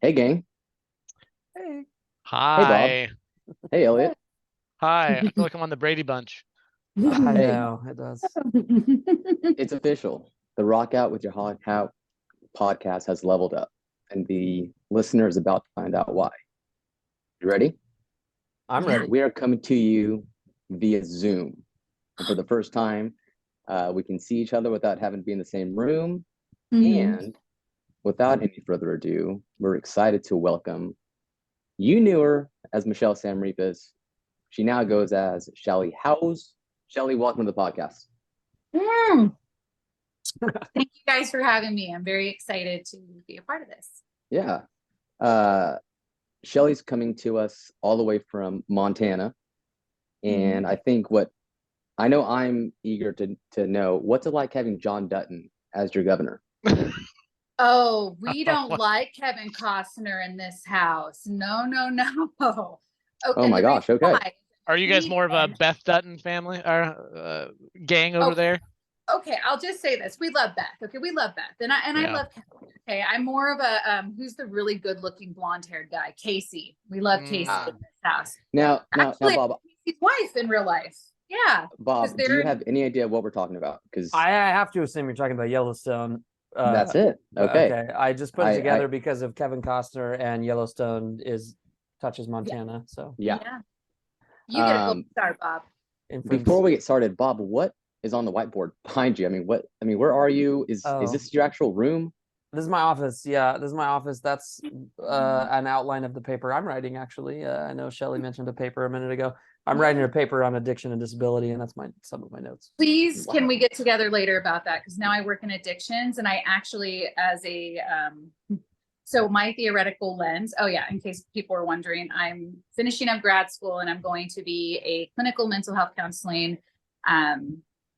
Hey, gang. Hey. Hey, Bob. Hi. Hey, Elliot. Hi. I feel like I'm on the Brady Bunch. I Hey, know it does. it's official. The Rock Out with Your Hot Hat podcast has leveled up, and the listener is about to find out why. You ready? I'm Yeah. ready. We are coming to you via Zoom. And for the first time, we can see each other without having to be in the same room. Mhm. And without any further ado, we're excited to welcome you knew her as Michelle Samrepas. She now goes as Shelly Howells. Shelly, welcome to the podcast. Mm. Thank you guys for having me. I'm very excited to be a part of this. Yeah. Uh, Shelly's coming to us all the way from Montana. And I think what I know I'm eager to know what's it like having John Dutton as your governor? Oh, we don't like Kevin Costner in this house. No, no, no. Oh, Oh and my the reason gosh, okay. why, Are you guys more of a Ethan- Beth Dutton family or gang over Okay. there? Okay, I'll just say this. We love Beth. Okay, we love Beth. And I Yeah. love Kevin. Okay, I'm more of a who's the really good-looking blonde-haired guy? Casey. We love Casey Ah. in this house. Now, Actually, Bob, Casey's wife in real life. Yeah. Bob, do you have any idea what we're talking about? Because I have to assume you're talking about Yellowstone. that's it. Okay. I just put it I- together because of Kevin Costner and Yellowstone touches Montana. So Yeah. You get a gold Um, star, Bob. inference. Before we get started, Bob, what is on the whiteboard behind you? Where are you? Is Oh. this your actual room? This is my office. Yeah, this is my office. That's an outline of the paper I'm writing. Actually, I know Shelly mentioned a paper a minute ago. I'm writing a paper on addiction and disability, and that's some of my notes. Please, Wow. can we get together later about that? Because now I work in addictions, and I actually, as a so my theoretical lens. Oh yeah, in case people are wondering, I'm finishing up grad school, and I'm going to be a clinical mental health counseling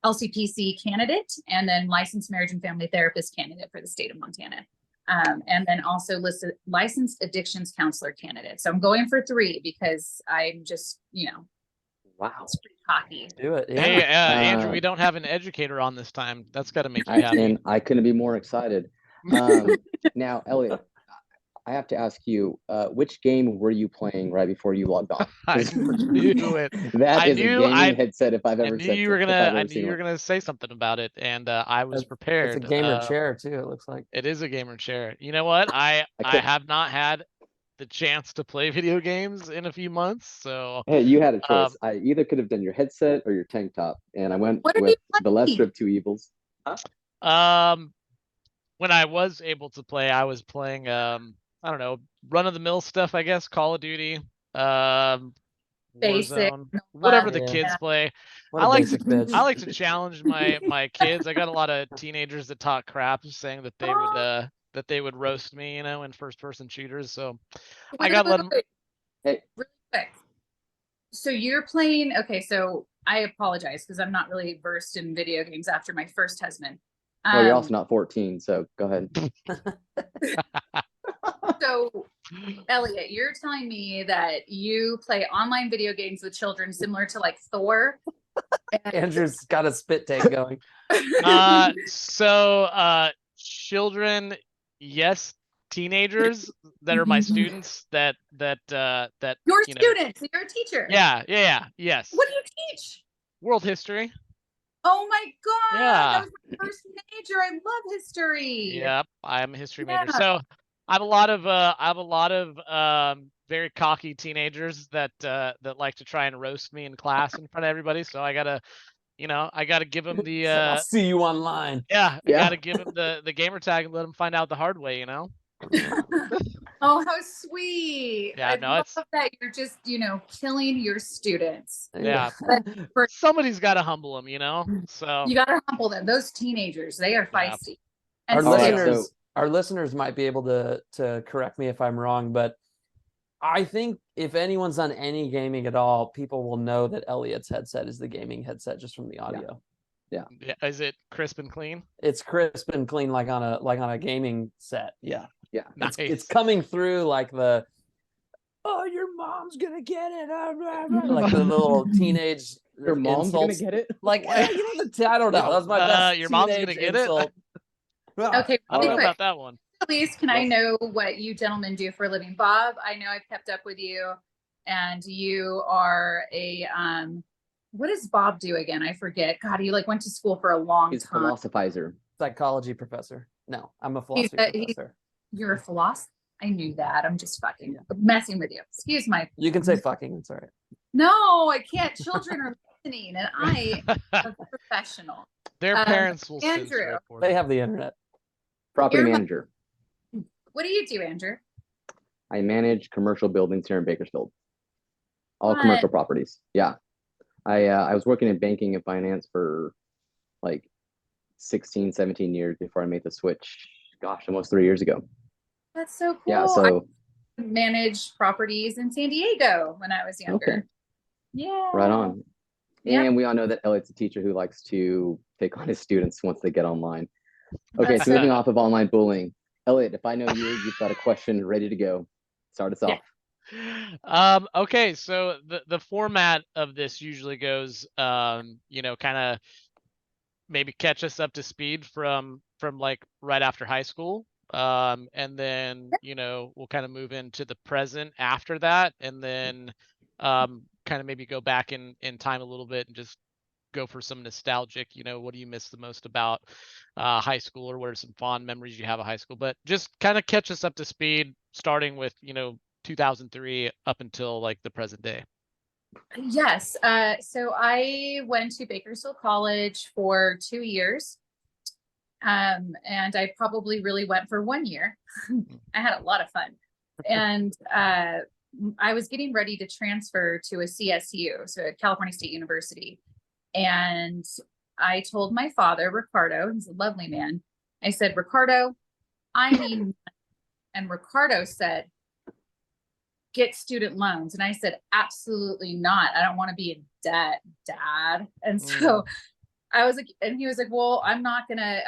LCPC candidate, and then licensed marriage and family therapist candidate for the state of Montana. And then also licensed addictions counselor candidate. So I'm going for 3 because I'm just, Wow. it's pretty cocky. Do it. Yeah. Hey, Andrew, we don't have an educator on this time. That's got to make you happy. And I couldn't be more excited. Now, Elliot, I have to ask you, which game were you playing right before you logged on? I knew it. That I is knew- a gaming I- headset if I've I ever knew said you were if gonna. I've I ever knew seen you were one. gonna say something about it, and I was It's prepared. a gamer chair too. It looks like. It is a gamer chair. You know what? I can't- have not had the chance to play video games in a few months, so Hey, you had a choice. I either could have done your headset or your tank top, and I went What are with you the lesser playing? of two evils. when I was able to play, I was playing I don't know, run of the mill stuff, I guess, Call of Duty, Basic, Warzone, whatever the Yeah. kids play. What I a like basic bitch. I like to challenge my kids. I got a lot of teenagers that talk crap, saying that they would roast me, in first person shooters. So I got to let them. Hey, Really quick. So you're playing, okay, so I apologize because I'm not really versed in video games after my first husband. well, you're also not 14, so go ahead. So Elliot, you're telling me that you play online video games with children similar to like Thor? Andrew's got a spit take going. Children, yes, teenagers that are my students that You're you know, students, you're a teacher. yes. What do you teach? World history. Oh my God. Yeah. That was my first major. I love history. Yep, I'm a history major. Yeah. So I have a lot of very cocky teenagers that like to try and roast me in class in front of everybody. So I gotta give them the I'll see you online. I Yeah. gotta give them the gamer tag and let them find out the hard way. Oh, how sweet. Yeah, I no, love it's that you're just, killing your students. Yeah. For- Somebody's got to humble them, So You got to humble them. Those teenagers, they are Yeah. feisty. Our And All right, listeners, so- our listeners might be able to correct me if I'm wrong, but I think if anyone's done any gaming at all, people will know that Elliot's headset is the gaming headset just from the audio. yeah, is it crisp and clean? It's crisp and clean, like on a gaming set. Yeah, Yeah. Nice. it's coming through like the, oh, your mom's gonna get it, like the little teenage Your mom's insults. gonna get it? Like, I don't know. That's my best. Your mom's gonna teenage get it? insult. Okay, I don't really know quick. about that one. the least, can I know what you gentlemen do for a living? Bob, I know I've kept up with you, and you are a what does Bob do again? I forget. God, he like went to school for a long He's a time. philosophizer. Psychology professor. No, I'm a philosophy professor. You're a philosopher. I knew that. I'm just fucking messing with you. Excuse my. You can say fucking. It's all right. No, I can't. Children are listening, and I am a professional. Their parents will Andrew, censor it for They them. have the internet. Property manager. What do you do, Andrew? I manage commercial buildings here in Bakersfield. All What? commercial properties. Yeah. I was working in banking and finance for like 16, 17 years before I made the switch. Gosh, almost 3 years ago. That's so cool. Yeah, so I managed properties in San Diego when I was younger. okay. Yeah. Right on. Yeah. And we all know that Elliot's a teacher who likes to take on his students once they get online. Okay, so moving off of online bullying. Elliot, if I know you, you've got a question ready to go. Start us off. Okay, so the format of this usually goes, you know, kind of maybe catch us up to speed from like right after high school. And then, you know, we'll kind of move into the present after that, and then kind of maybe go back in time a little bit and just go for some nostalgic, you know, what do you miss the most about high school, or what are some fond memories you have of high school? But just kind of catch us up to speed, starting with, you know, 2003 up until like the present day. Yes. So I went to Bakersfield College for 2 years. And I probably really went for 1 year. I had a lot of fun. And I was getting ready to transfer to a CSU, so California State University. And I told my father, Ricardo, he's a lovely man. I said, Ricardo, I need money. And Ricardo said, get student loans. And I said, absolutely not. I don't want to be in debt, Dad. And so I was like, and he was like, well, I'm not gonna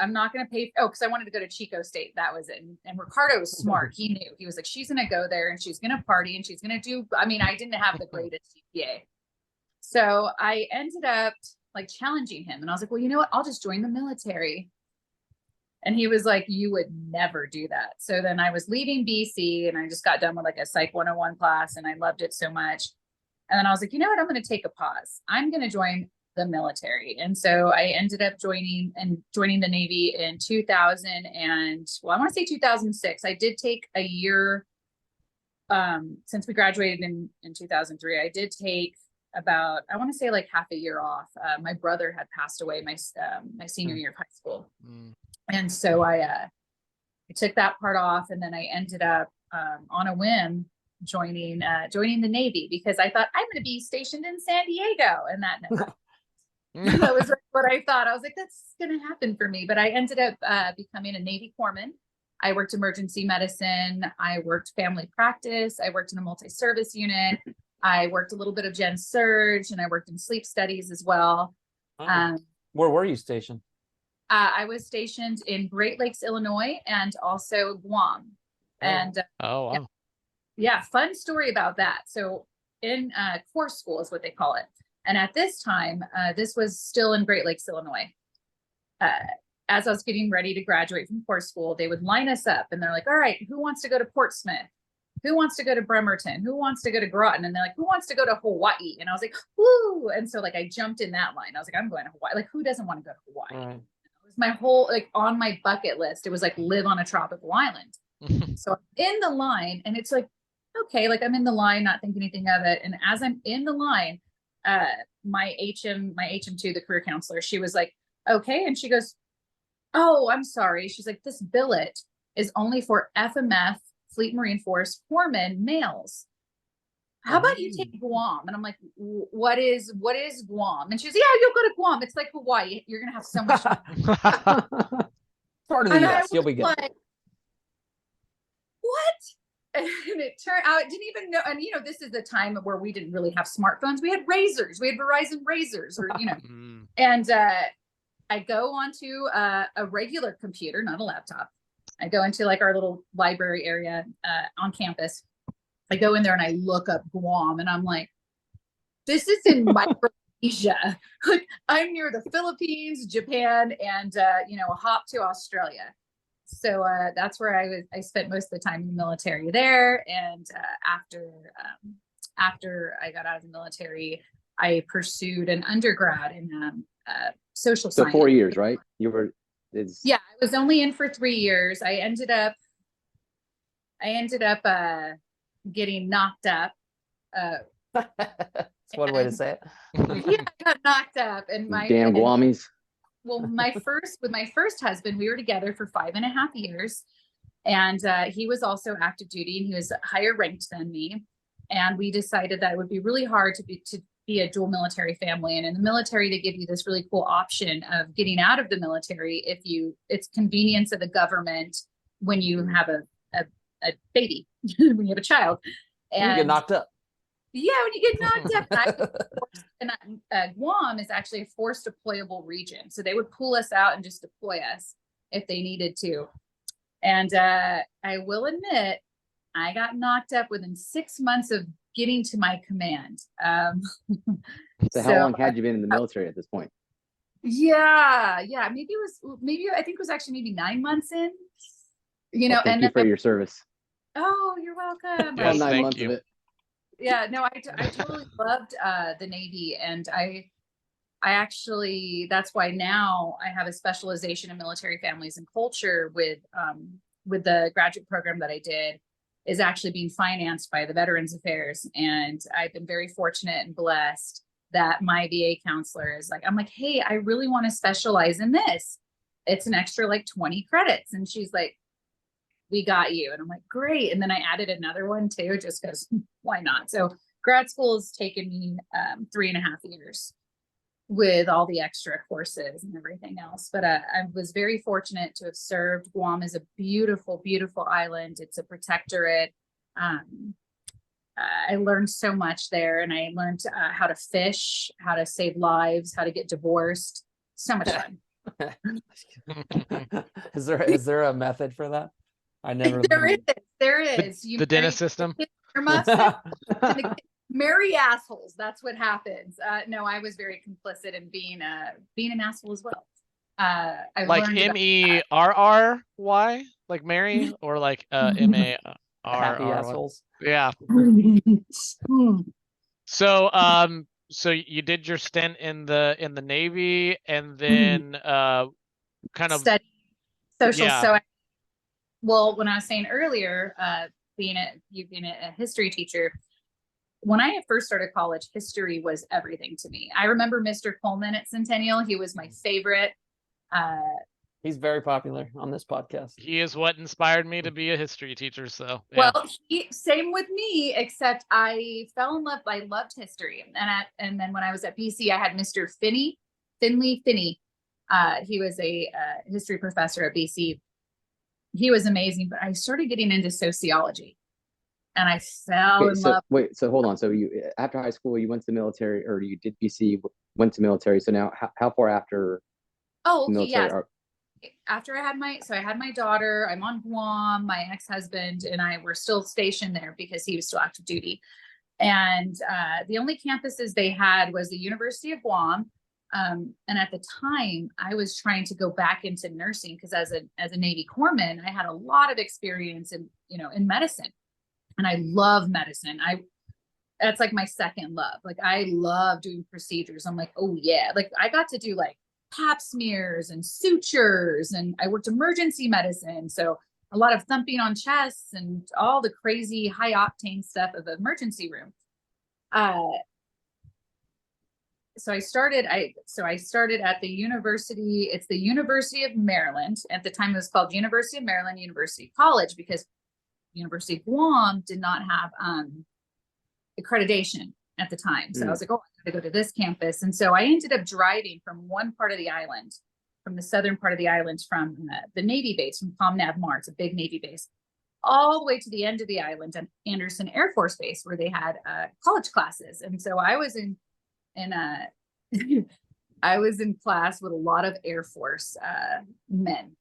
pay. Oh, because I wanted to go to Chico State. That was it. And Ricardo was smart. He knew. He was like, she's gonna go there and she's gonna party and she's gonna do. I mean, I didn't have the greatest GPA. So I ended up like challenging him. And I was like, well, you know what? I'll just join the military. And he was like, you would never do that. So then I was leaving BC and I just got done with like a Psych 101 class and I loved it so much. And then I was like, you know what? I'm going to take a pause. I'm going to join the military. And so I ended up joining the Navy in 2000 and well, I want to say 2006. I did take a year since we graduated in 2003. I did take about, I want to say like half a year off. My brother had passed away my senior year of high school. And so I took that part off, and then I ended up on a whim joining the Navy because I thought I'm going to be stationed in San Diego, and that was what I thought. I was like, that's going to happen for me. But I ended up becoming a Navy corpsman. I worked emergency medicine. I worked family practice. I worked in a multi-service unit. I worked a little bit of gen surge, and I worked in sleep studies as well. Where were you stationed? I was stationed in Great Lakes, Illinois, and also Guam. And oh, wow. Yeah, fun story about that. So in core school is what they call it. And at this time, this was still in Great Lakes, Illinois. As I was getting ready to graduate from core school, they would line us up and they're like, all right, who wants to go to Portsmouth? Who wants to go to Bremerton? Who wants to go to Groton? And they're like, who wants to go to Hawaii? And I was like, woo. And so like, I jumped in that line. I was like, I'm going to Hawaii. Like, who doesn't want to go to Hawaii? Right. It was my whole, like on my bucket list. It was like live on a tropical island. So I'm in the line and it's like, okay, like I'm in the line, not thinking anything of it. And as I'm in the line, my HM2, the career counselor, she was like, okay. And she goes, oh, I'm sorry. She's like, this billet is only for FMF, Fleet Marine Force corpsmen males. How about you take Guam? And I'm like, what is Guam? And she's, yeah, you'll go to Guam. It's like Hawaii. You're going to have so much fun. Part of the US, you'll be good. Like, what? And it turned out, I didn't even know. And, you know, this is the time where we didn't really have smartphones. We had razors. We had Verizon razors or, you know, and I go onto a regular computer, not a laptop. I go into like our little library area on campus. I go in there and I look up Guam and I'm like, this is in Micronesia. Like I'm near the Philippines, Japan, and, you know, a hop to Australia. So that's where I spent most of the time in the military there. And after I got out of the military, I pursued an undergrad in social So science. 4 years, right? You were, Yeah, I was only in for 3 years. I ended up getting knocked up. That's one way to say it. Yeah, I got knocked up, and damn Guamies. with my first husband, we were together for 5.5 years, and he was also active duty, and he was higher ranked than me. And we decided that it would be really hard to be a dual military family. And in the military, they give you this really cool option of getting out of the military if it's convenience of the government when you have a baby, when you have a child. And you get knocked up. Yeah, when you get knocked up. And Guam is actually a forced deployable region. So they would pull us out and just deploy us if they needed to. And I will admit, I got knocked up within 6 months of getting to my command. So how long had you been in the military at this point? Yeah. I think it was actually maybe 9 months in. Well, thank you for your service. Oh, you're welcome. Yes, All 9 thank months you. of it. Yeah, no, I totally loved the Navy, and I actually, that's why now I have a specialization in military families and culture with the graduate program that I did, is actually being financed by the Veterans Affairs. And I've been very fortunate and blessed that my VA counselor is like, I'm like, hey, I really want to specialize in this. It's an extra like 20 credits. And she's like, we got you. And I'm like, great. And then I added another one too, just because why not? So grad school has taken me 3.5 years with all the extra courses and everything else. But I was very fortunate to have served. Guam is a beautiful, beautiful island. It's a protectorate. I learned so much there, and I learned how to fish, how to save lives, how to get divorced. So much fun. Is there a method for that? I never. There is. The dentist system. Your mustache. Marry assholes. That's what happens. No, I was very complicit in being an asshole as well. I Like MERRY, like Mary, or like MARRY. Happy assholes. Yeah. So so you did your stint in the Navy, and then kind of study social. Yeah. Well, when I was saying earlier, being a history teacher, when I first started college, history was everything to me. I remember Mr. Coleman at Centennial. He was my favorite. He's very popular on this podcast. He is what inspired me to be a history teacher. So yeah. Well, same with me, except I fell in love. I loved history, and then when I was at BC, I had Mr. Finley. He was a history professor at BC. He was amazing, but I started getting into sociology, and I fell in love. Wait, so hold on. So you, after high school, you went to the military, or you did BC, went to military. So now, how far after? Oh, okay, military yeah. After I had my daughter, I'm on Guam. My ex-husband and I were still stationed there because he was still active duty. And the only campuses they had was the University of Guam. And at the time, I was trying to go back into nursing because as a Navy corpsman, I had a lot of experience in medicine, and I love medicine. That's like my second love. Like I love doing procedures. I'm like, oh yeah, like I got to do like pap smears and sutures, and I worked emergency medicine, so a lot of thumping on chests and all the crazy high octane stuff of the emergency room. So I started at the university. It's the University of Maryland. At the time, it was called University of Maryland University College, because University of Guam did not have accreditation at the time. So I was like, oh, I gotta go to this campus. And so I ended up driving from one part of the island, from the southern part of the island, from the Navy base, from Pomnav Mar, it's a big Navy base, all the way to the end of the island at Anderson Air Force Base, where they had college classes. And so I was in I was in class with a lot of Air Force men.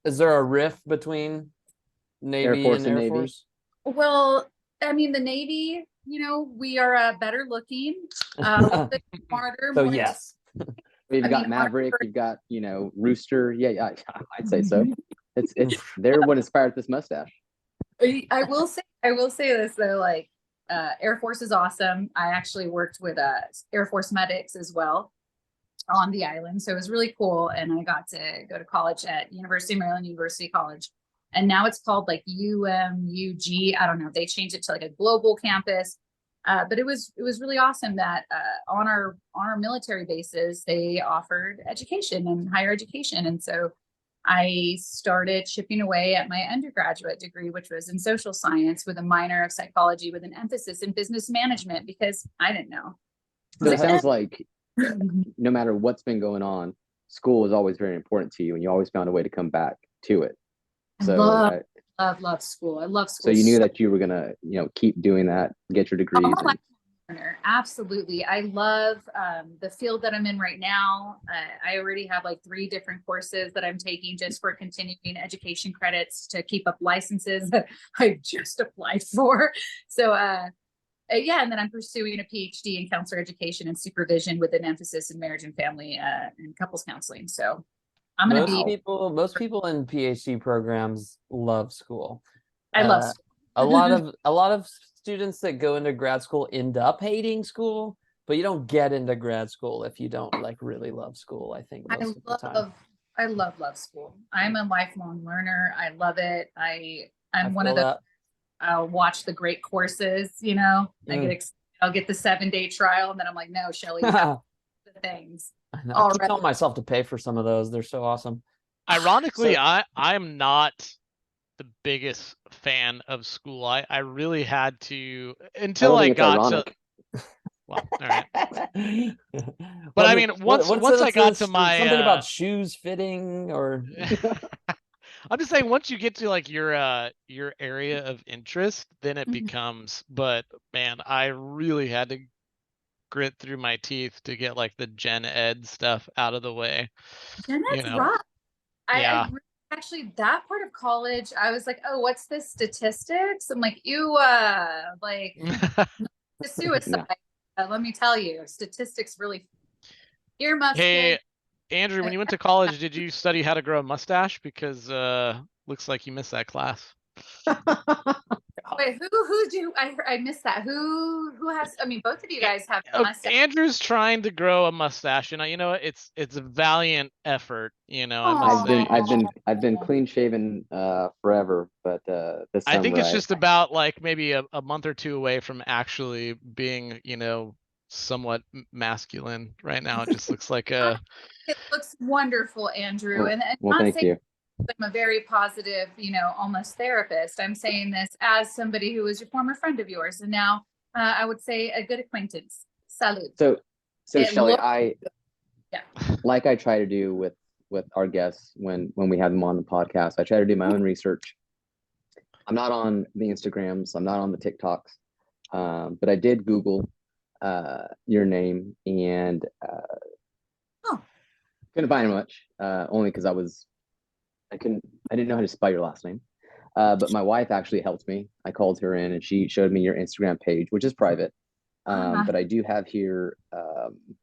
Is there a rift between Navy and Air Force? Well, I mean, the Navy, we are better looking, a little bit smarter. So yes. You've I got mean, Maverick, you've got, Rooster. Yeah, I'd say so. It's they're what inspired this mustache. I will say this though, like Air Force is awesome. I actually worked with Air Force medics as well on the island. So it was really cool. And I got to go to college at University of Maryland University College. And now it's called like UMUG. I don't know. They changed it to like a global campus. But it was really awesome that on our military bases, they offered education and higher education. And so I started chipping away at my undergraduate degree, which was in social science with a minor of psychology with an emphasis in business management because I didn't know. So it sounds like no matter what's been going on, school was always very important to you, and you always found a way to come back to it. So love school. I love so school. you knew that you were gonna, keep doing that, get your degrees. I'm a lifelong learner. Absolutely. I love the field that I'm in right now. I already have like 3 different courses that I'm taking just for continuing education credits to keep up licenses that I just applied for. So yeah, and then I'm pursuing a PhD in counselor education and supervision with an emphasis in marriage and family and couples counseling. So I'm gonna most people in PhD programs love school. I love school. a lot of students that go into grad school end up hating school, but you don't get into grad school if you don't like really love school. I think most of the time. I love school. I'm a lifelong learner. I love it. I'm one of the I'll watch the great courses, I get excited. I'll get the 7-day trial and then I'm like, no, Shelly, we have the things. I keep telling myself to pay for some of those. They're so awesome. Ironically, I'm not the biggest fan of school. I really had to until I got to. Well, all right. But I mean, once I got to my something about shoes fitting or. I'm just saying, once you get to like your area of interest, then it becomes. But man, I really had to grit through my teeth to get like the gen ed stuff out of the way. Gen ed's rough. Yeah. Actually, that part of college, I was like, oh, what's this statistics? I'm like, you like the suicide. Let me tell you, statistics really earmuffs. Hey, Andrew, when you went to college, did you study how to grow a mustache? Because looks like you missed that class. Wait, I missed that. Who has? I mean, both of you guys have a mustache. Andrew's trying to grow a mustache, and it's a valiant effort. I must say. I've been clean shaven forever, but this I think summer it's just about like maybe a month or 2 away from actually being somewhat masculine. Right now, it just looks like a. It looks wonderful, Andrew, and well, thank you. I'm a very positive, almost therapist. I'm saying this as somebody who was your former friend of yours, and now I would say a good acquaintance. Salute. So Shelly, like I try to do with our guests when we have them on the podcast, I try to do my own research. I'm not on the Instagrams, I'm not on the TikToks, but I did Google your name and couldn't find much, only because I didn't know how to spell your last name. But my wife actually helped me. I called her in and she showed me your Instagram page, which is private. But I do have here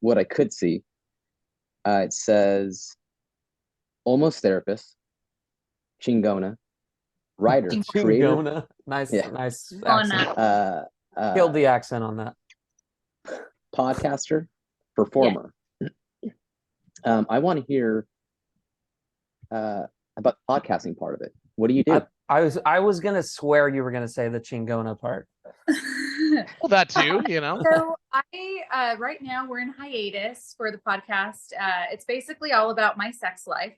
what I could see. It says almost therapist, Chingona, writer, creator. Chingona. Nice accent. Killed the accent on that. Podcaster, performer. Yeah. I want to hear about the podcasting part of it. What do you do? I was gonna swear you were gonna say the Chingona part. Well, that too, So I right now we're in hiatus for the podcast. It's basically all about my sex life.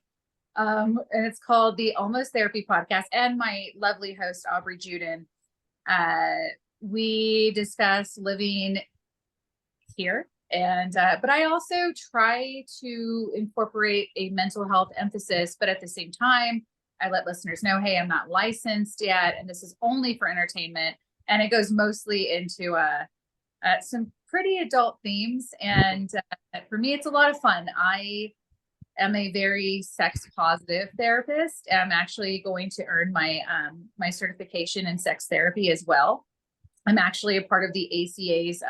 And it's called the Almost Therapy Podcast. And my lovely host, Aubrey Juden. We discuss living here. And but I also try to incorporate a mental health emphasis, but at the same time, I let listeners know, hey, I'm not licensed yet, and this is only for entertainment. And it goes mostly into some pretty adult themes. And for me, it's a lot of fun. I am a very sex positive therapist. I'm actually going to earn my my certification in sex therapy as well. I'm actually a part of the ACA's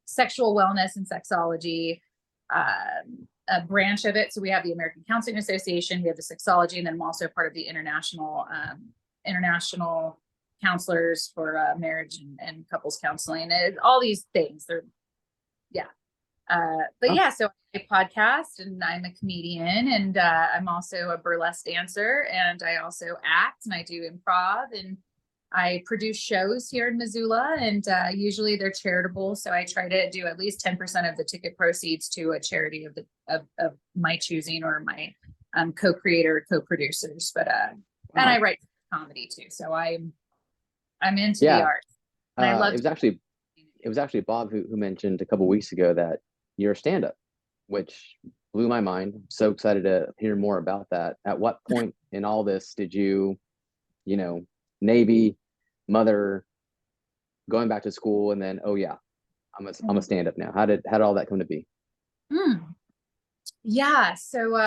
sexual wellness and sexology a branch of it. So we have the American Counseling Association, we have the sexology, and then I'm also part of the international counselors for marriage and couples counseling, and all these things. They're but yeah, so I podcast, and I'm a comedian, and I'm also a burlesque dancer, and I also act, and I do improv, and I produce shows here in Missoula, and usually they're charitable. So I try to do at least 10% of the ticket proceeds to a charity of my choosing, or my co-creator, co-producers. But and I write comedy too. So I'm into the arts. And I love it was actually Bob who mentioned a couple weeks ago that you're a stand-up, which blew my mind. I'm so excited to hear more about that. At what point in all this did you Navy, mother, going back to school, and then, oh yeah, I'm a stand-up now? How did all that come to be? Yeah, so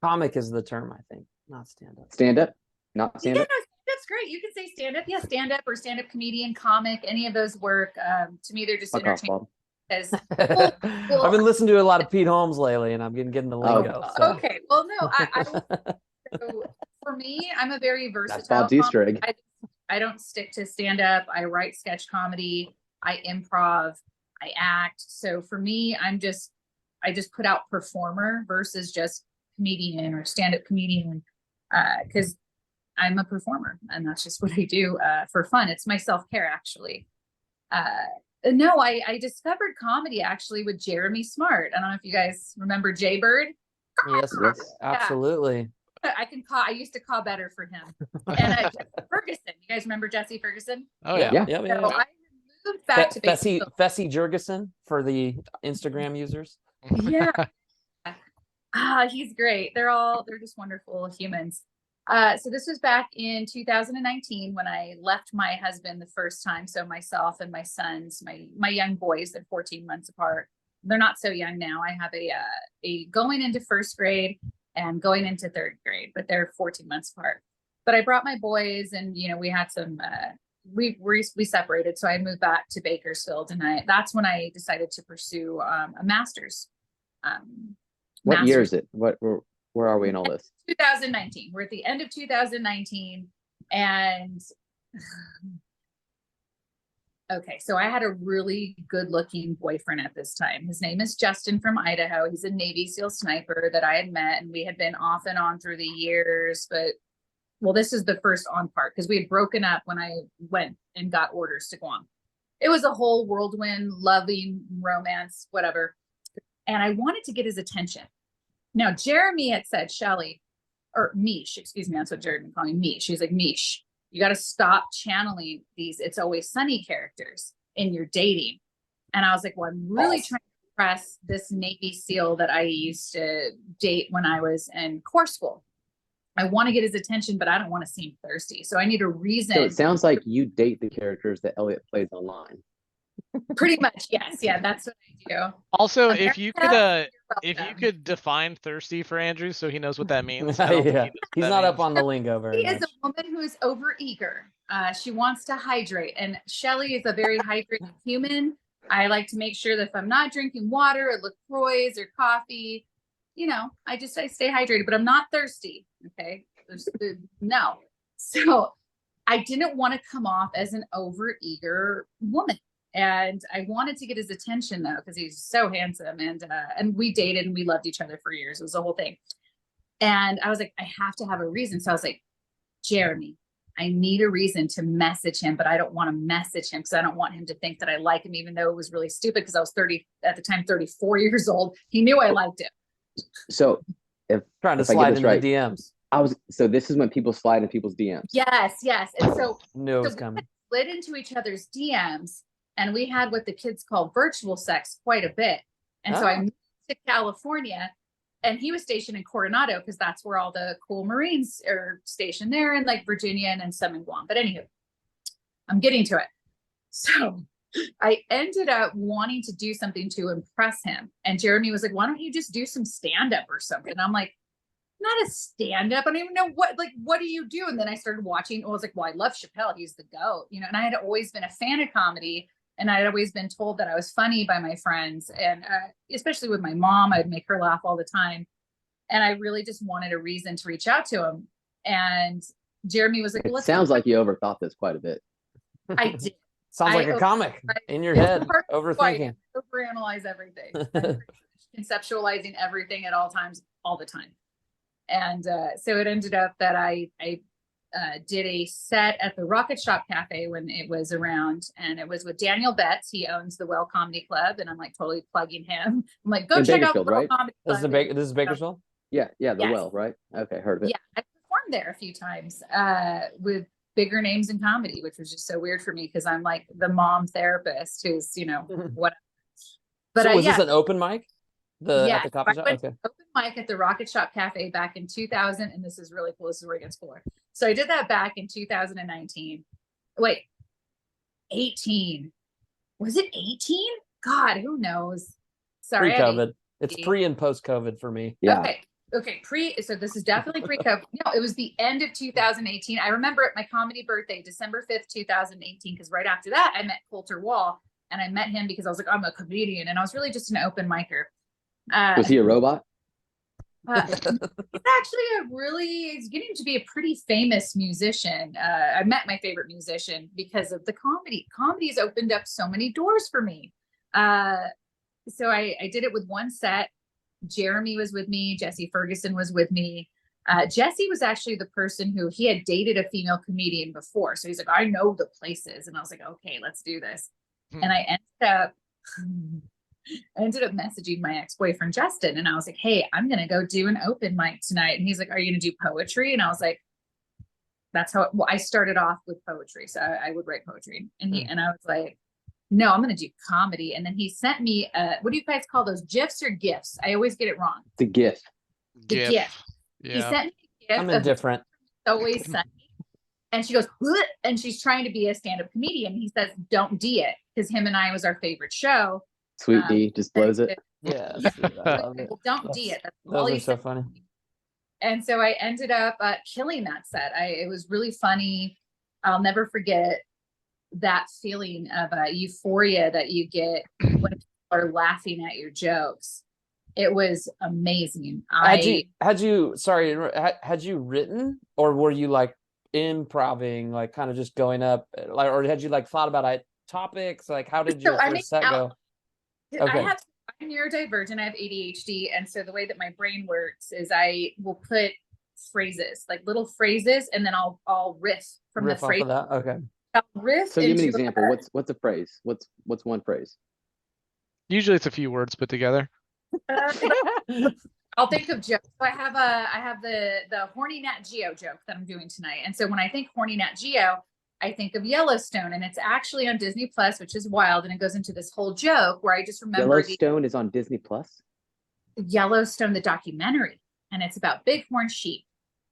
Comic is the term, I think, not stand-up. Stand-up, not stand-up? Yeah, no, that's great. You can say stand-up. Yeah, stand-up or stand-up comedian, comic, any of those work. To me, they're just interchangeable. Because I've been listening to a lot of Pete Holmes lately, and I'm getting the lingo. Okay, well, no, so for me, I'm a very versatile. That's Bob's Easter egg. I don't stick to stand-up. I write sketch comedy. I improv. I act. So for me, I just put out performer versus just comedian or stand-up comedian, because I'm a performer, and that's just what I do for fun. It's my self-care, actually. No, I discovered comedy actually with Jeremy Smart. I don't know if you guys remember Jay Bird. Yes, absolutely. I used to call better for him. And Ferguson. You guys remember Jesse Ferguson? Oh yeah. Yeah. So I moved back to Fessy Jurgensen for the Instagram users. Yeah. He's great. They're just wonderful humans. So this was back in 2019 when I left my husband the first time. So myself and my sons, my young boys, they're 14 months apart. They're not so young now. I have a going into first grade and going into third grade, but they're 14 months apart. But I brought my boys, and we had some we separated, so I moved back to Bakersfield, and that's when I decided to pursue a master's. What year is it? Where are we in all this? 2019. We're at the end of 2019. And okay, so I had a really good looking boyfriend at this time. His name is Justin from Idaho. He's a Navy SEAL sniper that I had met, and we had been off and on through the years. But well, this is the first on part, because we had broken up when I went and got orders to Guam. It was a whole whirlwind, loving romance, whatever. And I wanted to get his attention. Now, Jeremy had said, Shelly, or Mish, excuse me, that's what Jeremy called me, Mish. She's like, Mish, you got to stop channeling these It's Always Sunny characters in your dating. And I was like, well, I'm really trying to impress this Navy SEAL that I used to date when I was in Corps school. I want to get his attention, but I don't want to seem thirsty. So I need a reason. So it sounds like you date the characters that Elliot plays online. Pretty much, yes. Yeah, that's what I do. Also, if you could define thirsty for Andrew so he knows what that means. Yeah. He's not up on the lingo very much. He is a woman who is overeager. She wants to hydrate, and Shelly is a very hydrated human. I like to make sure that if I'm not drinking water or LaCroix or coffee, I stay hydrated, but I'm not thirsty. Okay. No. So I didn't want to come off as an overeager woman. And I wanted to get his attention though, because he's so handsome, and we dated and we loved each other for years. It was the whole thing. And I was like, I have to have a reason. So I was like, Jeremy, I need a reason to message him, but I don't want to message him because I don't want him to think that I like him, even though it was really stupid because I was 34 years old. He knew I liked him. So trying to slide into the DMs. So this is when people slide in people's DMs. Yes. And so knew it was coming. We slid into each other's DMs. And we had what the kids call virtual sex quite a bit. And so I moved to California, and he was stationed in Coronado because that's where all the cool Marines are stationed there, and like Virginia and some in Guam. But anywho, I'm getting to it. So I ended up wanting to do something to impress him. And Jeremy was like, why don't you just do some stand-up or something? And I'm like, not a stand-up. I don't even know what do you do? And then I started watching. I was like, well, I love Chappelle. He's the GOAT, and I had always been a fan of comedy. And I'd always been told that I was funny by my friends, and especially with my mom, I'd make her laugh all the time. And I really just wanted a reason to reach out to him. And Jeremy was like, well, It sounds like you overthought this quite a bit. I did. Sounds like a comic in your head, overthinking. Overanalyze everything. Conceptualizing everything at all times, all the time. And so it ended up that I did a set at the Rocket Shop Cafe when it was around, and it was with Daniel Betts. He owns the Well Comedy Club, and I'm like totally plugging him. I'm like, go In check out the Bakersfield, Well right? Comedy Club. This is Bakersfield? Yeah, the Yes. Well, right? Okay, heard of it. Yeah, I performed there a few times with bigger names in comedy, which was just so weird for me because I'm like the mom therapist who's, what. But So was yeah. this an open mic? At the coffee I shop? went Okay. to open mic at the Rocket Shop Cafe back in 2000, and this is really cool. This is where it gets cooler. So I did that back in 2019. Wait, 18. Was it 18? God, who knows? Sorry. Pre-COVID. It's pre and post-COVID for me. Yeah. Okay. So this is definitely pre-COVID. No, it was the end of 2018. I remember at my comedy birthday, December 5th, 2018, because right after that, I met Coulter Wall, and I met him because I was like, I'm a comedian, and I was really just an open micer. Was he a robot? He's actually he's getting to be a pretty famous musician. I met my favorite musician because of the comedy. Comedy's opened up so many doors for me. So I did it with one set. Jeremy was with me. Jesse Ferguson was with me. Jesse was actually the person who he had dated a female comedian before. So he's like, I know the places. And I was like, okay, let's do this. And I ended up messaging my ex-boyfriend, Justin. And I was like, hey, I'm going to go do an open mic tonight. And he's like, are you going to do poetry? And I was like, that's how I started off with poetry. So I would write poetry. And and I was like, no, I'm going to do comedy. And then he sent me, what do you guys call those? GIFs or GIFs? I always get it wrong. The GIF. The GIF. Yeah. He sent me a GIF. I'm indifferent. Always sunny. And she goes, "Bleh," and she's trying to be a stand-up comedian. He says, don't D it, because him and I was our favorite show. Sweet D just blows it. Yeah. I love it. Don't D it. That's all Those he are so said. funny. And so I ended up killing that set. It was really funny. I'll never forget that feeling of euphoria that you get when people are laughing at your jokes. It was amazing. Had you written, or were you like improvising, like kind of just going up, like, or had you like thought about topics? Like, how did your first set go? Okay. I'm neurodivergent. I have ADHD, and so the way that my brain works is I will put phrases, like little phrases, and then I'll riff from the phrase. Off of that? Okay. I'll riff. So give me an example. What's a phrase? What's one phrase? Usually it's a few words put together. I'll think of jokes. So I have the horny Nat Geo joke that I'm doing tonight, and so when I think horny Nat Geo, I think of Yellowstone, and it's actually on Disney Plus, which is wild, and it goes into this whole joke where I just remember Yellowstone is on Disney Plus. Yellowstone, the documentary, and it's about bighorn sheep.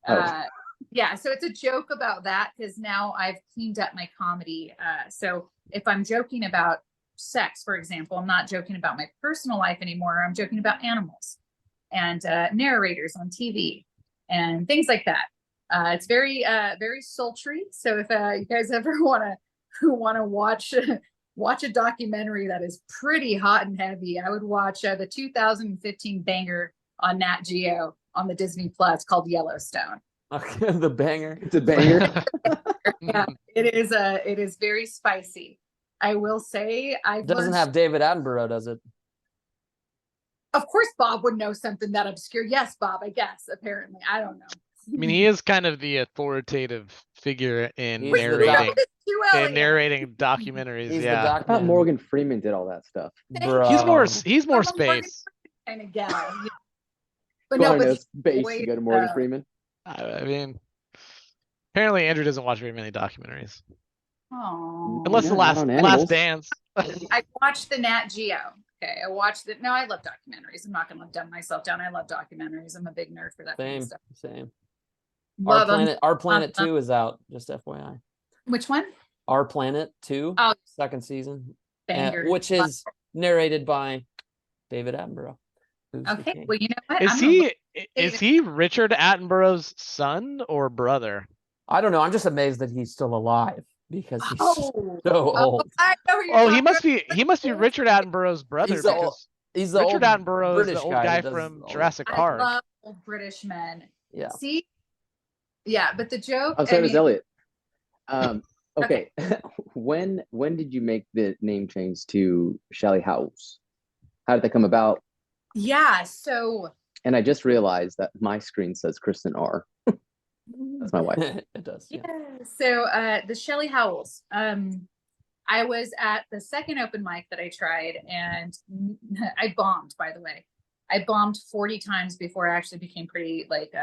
Yeah, so it's a joke about that because now I've cleaned up my comedy. So if I'm joking about sex, for example, I'm not joking about my personal life anymore. I'm joking about animals and narrators on TV and things like that. It's very sultry. So if you guys ever want to watch a documentary that is pretty hot and heavy, I would watch the 2015 banger on Nat Geo on the Disney Plus called Yellowstone. Okay, the banger. It's a banger. Yeah, it is very spicy. I will say It doesn't have David Attenborough, does it? Of course, Bob would know something that obscure. Yes, Bob, I guess. Apparently, I don't know. I mean, he is kind of the authoritative figure in He's the narrating documentaries. He's the yeah, I thought Morgan Freeman did all that stuff. Bro. he's more space. Kind of gal. Yeah. But Well, no, I know but space. You go to Morgan Freeman. I mean, apparently Andrew doesn't watch very many documentaries, oh, unless the not on Last animals. Dance. I watched the Nat Geo. Okay, I watched it. No, I love documentaries. I'm not gonna dumb myself down. I love documentaries. I'm a big nerd for that kind of stuff. Same. Love Our Planet 2 is out, just FYI. Which one? Our Planet 2, Oh, second season, banger. which is narrated by David Attenborough. Okay, well, you know what? Is he Richard Attenborough's son or brother? I don't know. I'm just amazed that he's still alive. because he's Oh, so old. I know who you're Oh, talking he must be Richard Attenborough's brother He's the old, because he's the Richard old Attenborough is British the old guy that does from all Jurassic I Park. love old British men. Yeah. See? Yeah, but the joke. Oh, so I does mean, Elliot. Okay. When did you make the name change to Shelly Howells? How did that come about? yeah, so And I just realized that my screen says Kristen R. That's my wife. It does. Yeah. yeah. So the Shelly Howells. I was at the second open mic that I tried, and I bombed, by the way. I bombed 40 times before I actually became pretty like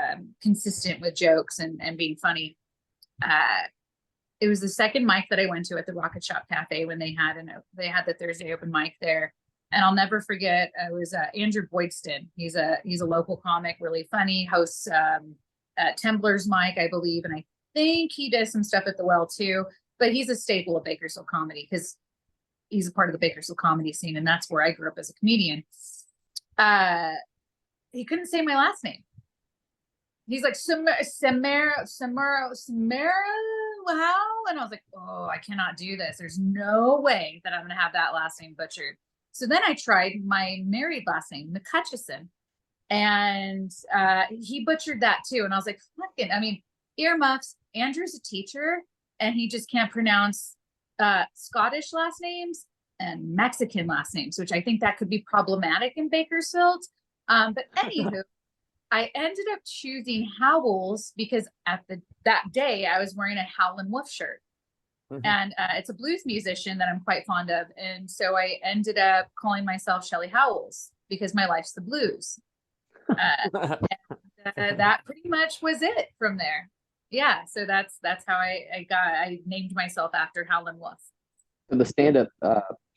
consistent with jokes and being funny. It was the second mic that I went to at the Rocket Shop Cafe when they had the Thursday open mic there. And I'll never forget, it was Andrew Boydston. He's a local comic, really funny, hosts Temblor's mic, I believe. And I think he does some stuff at the Well too, but he's a staple of Bakersfield comedy because he's a part of the Bakersfield comedy scene. And that's where I grew up as a comedian. He couldn't say my last name. He's like, Samara, how? And I was like, oh, I cannot do this. There's no way that I'm going to have that last name butchered. So then I tried my married last name, McCutcheson, and he butchered that too. And I was like, fucking, I mean, earmuffs. Andrew's a teacher, and he just can't pronounce Scottish last names and Mexican last names, which I think that could be problematic in Bakersfield. But anywho, I ended up choosing Howells because that day I was wearing a Howlin' Wolf shirt. Mm-hmm. And it's a blues musician that I'm quite fond of. And so I ended up calling myself Shelly Howells because my life's the blues. That pretty much was it from there. Yeah. So that's how I named myself after Howlin' Wolf. So the stand-up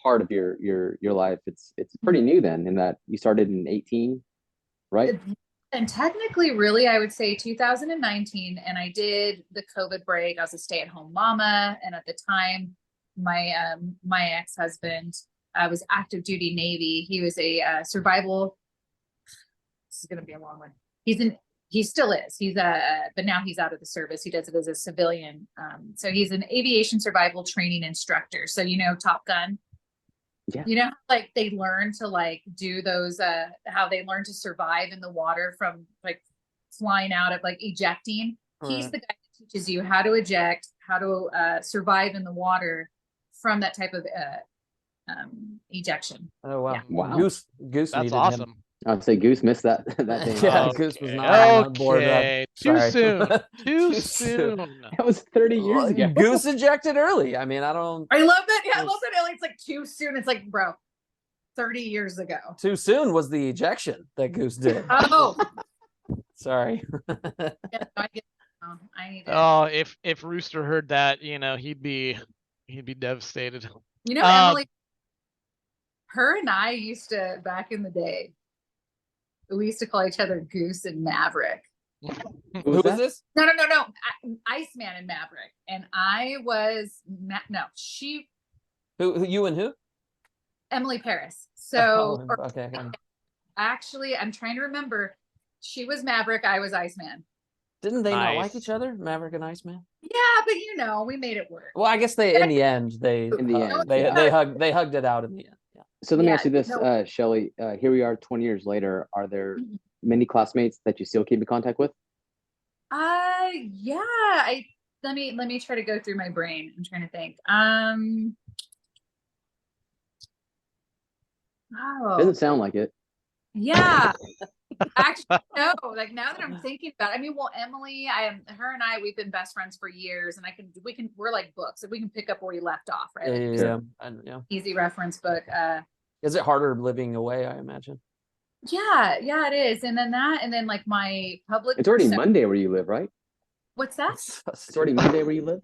part of your life, it's pretty new then, in that you started in 18, right? And technically, really, I would say 2019, and I did the COVID break. I was a stay-at-home mama, and at the time, my ex-husband was active duty Navy. He was a survival. This is going to be a long one. He still is. But now he's out of the service. He does it as a civilian. So he's an aviation survival training instructor. So Top Gun. Yeah. Like they learn to like do those how they learn to survive in the water from like flying out of like ejecting. He's the guy that teaches you how to eject, how to survive in the water from that type of ejection. Oh wow. Yeah. Wow. Goose That's awesome. Him. I'd say Goose missed that day. Yeah, Okay. Goose was not on board. Too soon. Too soon. That was 30 years ago. Goose ejected early. I mean, I love that. Yeah, I love that. It's like too soon. It's like, bro, 30 years ago. Too soon was the ejection that Goose did. Oh, sorry. If Rooster heard that, he'd be devastated. Emily, her and I used to, back in the day, we used to call each other Goose and Maverick. Who is this? No. Iceman and Maverick. And I was, she. Who, you and who? Emily Paris. So, okay. Actually, I'm trying to remember. She was Maverick. I was Iceman. Didn't they not like each other, Maverick and Iceman? Yeah, but we made it work. Well, I guess they hugged it out in the end. Yeah. So let me ask you this, Shelly. Here we are 20 years later. Are there many classmates that you still keep in contact with? Yeah. Let me try to go through my brain. I'm trying to think. Doesn't sound like it. Yeah. Actually, no. Like now that I'm thinking about it, Emily, her and I, we've been best friends for years, and we're like books. We can pick up where we left off, right? Yeah. Easy reference book. Is it harder living away? I imagine. Yeah, it is. And then like my public. It's already Monday where you live, right? What's that? It's already Monday where you live.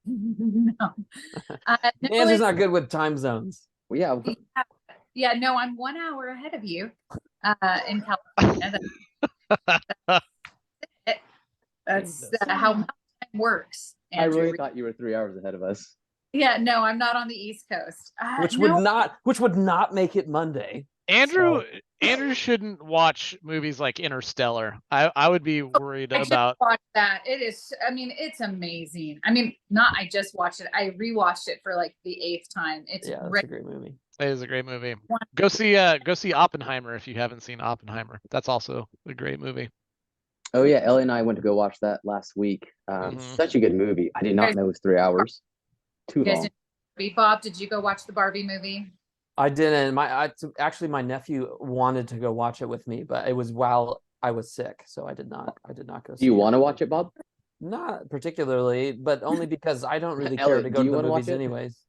No. Andrew's not good with time zones. Well, yeah. Yeah, no, I'm 1 hour ahead of you in California. That's how time works. Andrew. I really thought you were 3 hours ahead of us. Yeah, no, I'm not on the East Coast. Which would not make it Monday. Andrew Andrew shouldn't watch movies like Interstellar. I would be worried I just about. watched that. It is. I mean, it's amazing. I mean, not. I just watched it. I rewatched it for like the 8th time. It's Yeah, that's great. a great movie. It is a great movie. Go see Oppenheimer if you haven't seen Oppenheimer. That's also a great movie. Oh yeah, Ellie and I went to go watch that last week. Mhm. Such a good movie. I did not know it was 3 hours. Too long. Bob, did you go watch the Barbie movie? I didn't. Actually, my nephew wanted to go watch it with me, but it was while I was sick, so I did not go. Do you want to watch it, Bob? Not particularly, but only because I don't really care Elliot, to do go to you the wanna watch movies it? anyways.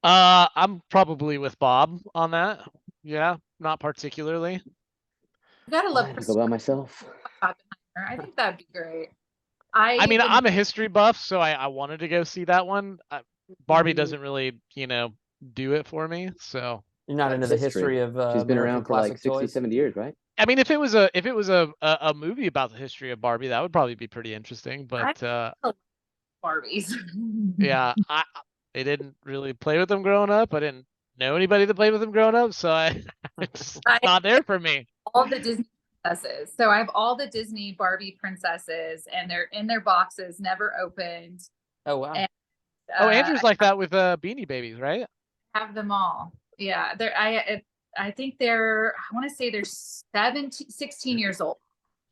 I'm probably with Bob on that. Yeah, not particularly. You gotta I love have to go by myself. Oppenheimer. I think that'd be great. I mean, I'm a history buff, so I wanted to go see that one. Barbie Mhm. doesn't really, do it for me. So You're not That's into the history. history of She's been American around for like classic 60, toys. 70 years, right? I mean, if it was a movie about the history of Barbie, that would probably be pretty interesting. But Barbies. yeah, I didn't really play with them growing up. I didn't know anybody that played with them growing up, so it's not there for me. All the Disney princesses. So I have all the Disney Barbie princesses, and they're in their boxes, never opened. Oh wow. And, Andrew's like that with Beanie Babies, right? have them all. Yeah, I think they're. I want to say they're 16 years old.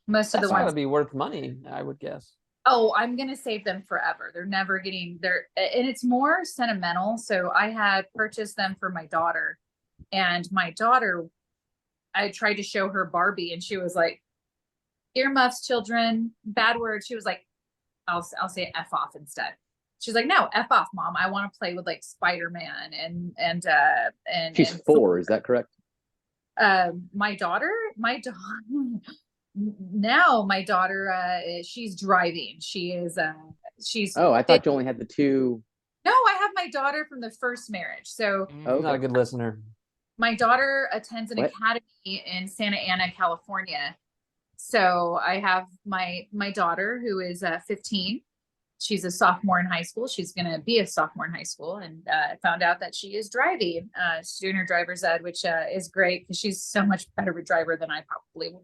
Most of That's the gotta ones. be worth money, I would guess. Oh, I'm gonna save them forever. They're never getting there, and it's more sentimental. So I had purchased them for my daughter, and my daughter, I tried to show her Barbie, and she was like, "Earmuffs, children, bad word." She was like, "I'll say F off instead." She's like, "No, F off, mom. I want to play with like Spider-Man and She's 4, is that correct? my daughter now my daughter she's driving. She's Oh, I thought you only had the 2. No, I have my daughter from the first marriage. So Oh, Not a good listener. my daughter attends an What? academy in Santa Ana, California. So I have my daughter who is 15. She's a sophomore in high school. She's going to be a sophomore in high school, and found out that she is driving. She's doing her driver's ed, which is great because she's so much better of a driver than I probably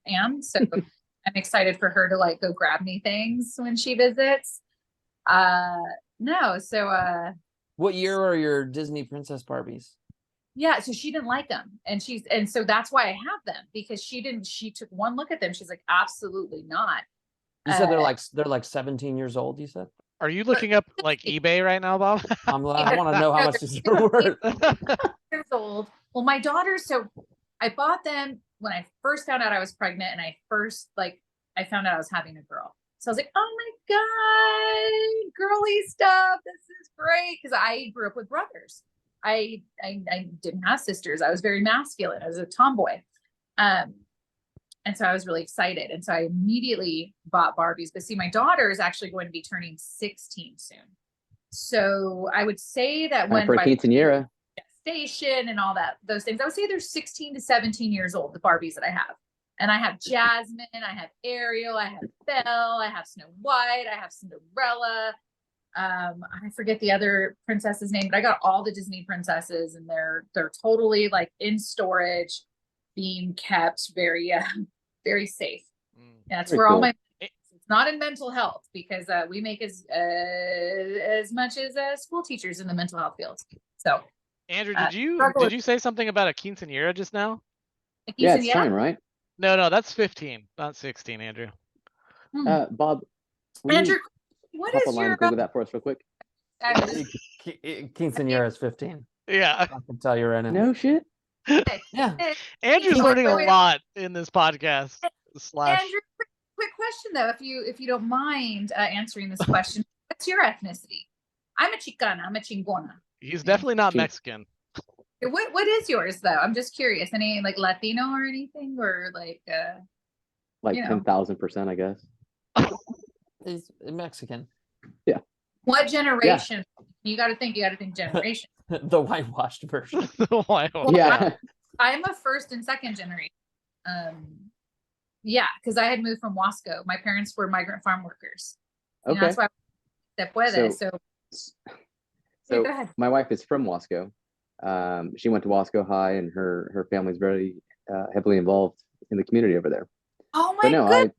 am. So I'm excited for her to like go grab me things when she visits. No, so What year are your Disney Princess Barbies? yeah, so she didn't like them, and so that's why I have them, because she took one look at them. She's like, absolutely not. You said they're like 17 years old, you said? Are you looking up like eBay right now, Bob? I want to know how much these are worth. Years old. Well, my daughter, so I bought them when I first found out I was pregnant, and I found out I was having a girl. So I was like, oh my God, girly stuff. This is great. Because I grew up with brothers. I didn't have sisters. I was very masculine. I was a tomboy. And so I was really excited. And so I immediately bought Barbies. But see, my daughter is actually going to be turning 16 soon. So I would say that when for a quinceanera. Gestation and all those things, I would say they're 16 to 17 years old, the Barbies that I have. And I have Jasmine, I have Ariel, I have Belle, I have Snow White, I have Cinderella. I forget the other princess's name, but I got all the Disney princesses, and they're totally like in storage, being kept very very safe. That's Very where cool. all my, it's not in mental health, because we make as much as school teachers in the mental health field. So Andrew, did you say something about a quinceanera just now? Yeah, it's time, right? No, that's 15, not 16, Andrew. Bob, Andrew, what hop is online your and Google that for us real quick? Quinceanera is 15. Yeah. I can tell you right now. No shit. Yeah. Andrew's learning a lot in this podcast. Andrew, quick question though, if you don't mind answering this question. What's your ethnicity? I'm a Chicana. I'm a Chingona. He's definitely not Mexican. What is yours though? I'm just curious. Any like Latino or anything, or like 10,000%, I guess. He's Mexican. Yeah. What generation? Yeah. You got to think generation. The whitewashed version. Well, yeah. I'm a first and second generation. Yeah, because I had moved from Wasco. My parents were migrant farm workers. Okay. That's why se puede. So yeah, go ahead. My wife is from Wasco. She went to Wasco High, and her family's very heavily involved in the community over there. Oh my goodness.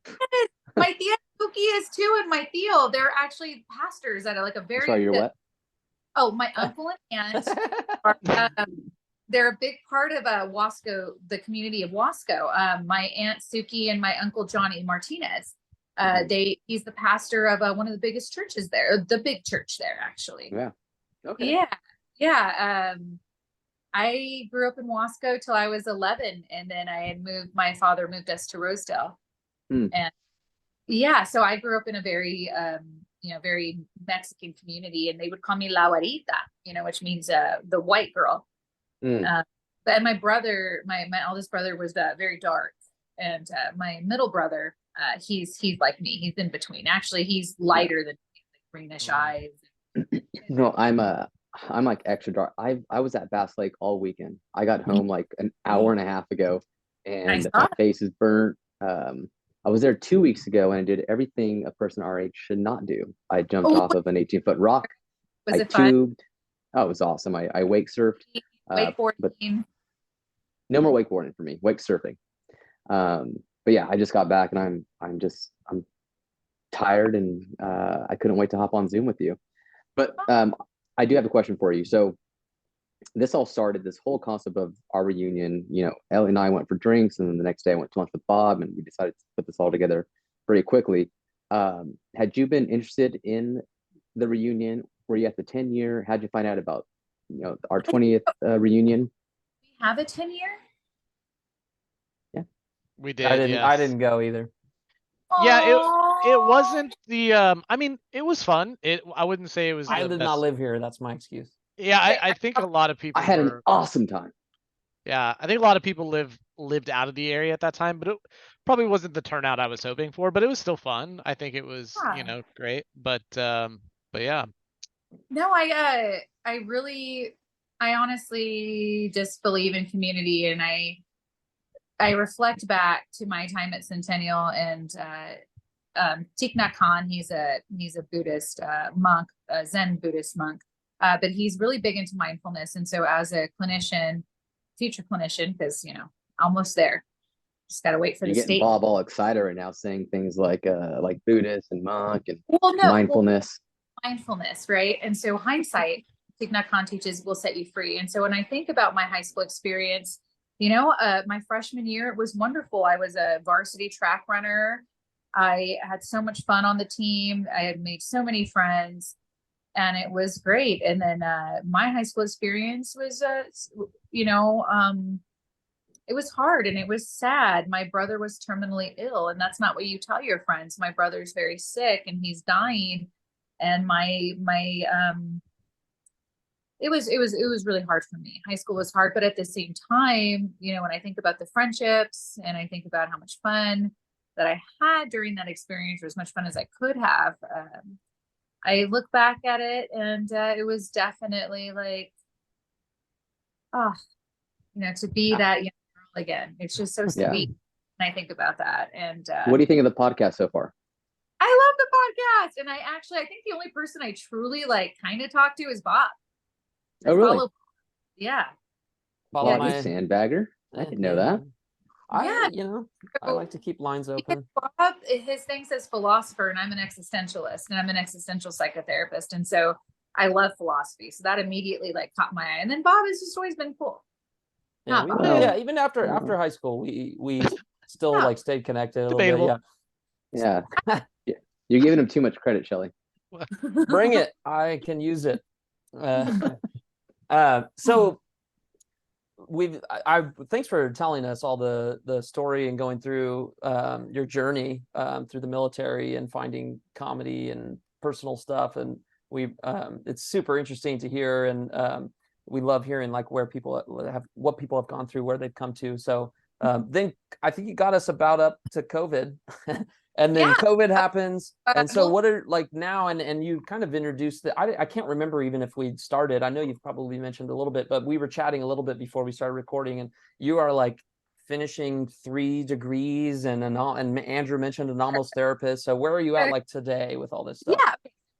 My Tia Suki is too, and my Theo. They're actually pastors at a very. Sorry, you're what? Oh, my uncle and aunt are, they're a big part of Wasco, the community of Wasco. My aunt Suki and my uncle Johnny Martinez. He's the pastor of one of the biggest churches there, the big church there, actually. Yeah. Okay. Yeah. Yeah. I grew up in Wasco till I was 11, and then my father moved us to Rosedale. And yeah, so I grew up in a very, very Mexican community, and they would call me La Güerita, which means the white girl. But my brother, my eldest brother was very dark, and my middle brother, he's like me. He's in between. Actually, he's lighter than me, like greenish eyes. No, I'm like extra dark. I was at Bass Lake all weekend. I got home like an hour and a half ago, and my face is burnt. I was there 2 weeks ago, and I did everything a person our age should not do. I jumped off of an 18-foot rock. Was it fun? Tubed. Oh, it was awesome. I wake surfed. Wakeboarding. But no more wakeboarding for me. Wake surfing. But yeah, I just got back, and I'm tired, and I couldn't wait to hop on Zoom with you. But I do have a question for you. So this all started, this whole concept of our reunion. Ellie and I went for drinks, and then the next day I went to lunch with Bob, and we decided to put this all together pretty quickly. Had you been interested in the reunion? Were you at the 10-year? How'd you find out about our 20th reunion? We have a 10-year? Yeah, we did. I didn't go either. Yeah, it wasn't the I mean, it was fun. I wouldn't say it was. I did not live here. That's my excuse. Yeah, I think a lot of people. I had an awesome time. Yeah, I think a lot of people lived out of the area at that time, but it probably wasn't the turnout I was hoping for. But it was still fun. I think it was great. But yeah. No, I honestly just believe in community, and I reflect back to my time at Centennial, and Thich Nhat Hanh, he's a Buddhist monk, a Zen Buddhist monk, but he's really big into mindfulness. And so as a clinician, future clinician, because almost there, just got to wait for the state. Bob all excited right now, saying things like Buddhist and monk and mindfulness. Mindfulness, right? And so hindsight, Thich Nhat Hanh teaches, will set you free. And so when I think about my high school experience, my freshman year, it was wonderful. I was a varsity track runner. I had so much fun on the team. I had made so many friends, and it was great. And then my high school experience was, it was hard and it was sad. My brother was terminally ill, and that's not what you tell your friends. My brother's very sick and he's dying. And it was really hard for me. High school was hard, but at the same time, when I think about the friendships and I think about how much fun that I had during that experience, or as much fun as I could have, I look back at it, and it was definitely like, to be that young girl again. It's just so sweet. And I think about that. And what do you think of the podcast so far? I love the podcast. And I think the only person I truly kind of talk to is Bob. Oh, really? Yeah. Follow my sandbagger. I didn't know that. I like to keep lines open. Bob, his thing says philosopher, and I'm an existentialist, and I'm an existential psychotherapist. And so I love philosophy. So that immediately caught my eye. And then Bob has just always been cool. Yeah, even after high school, we still stayed connected a little bit. Yeah. You're giving him too much credit, Shelly. Bring it. I can use it. So thanks for telling us all the story and going through your journey through the military and finding comedy and personal stuff. And it's super interesting to hear. And we love hearing what people have gone through, where they've come to. So then I think you got us about up to COVID. And then COVID happens. And so what are now, and you kind of introduced I can't remember even if we started. I know you've probably mentioned a little bit, but we were chatting a little bit before we started recording, and you are finishing 3 degrees, and Andrew mentioned an almost therapist. So where are you at today with all this stuff? Yeah.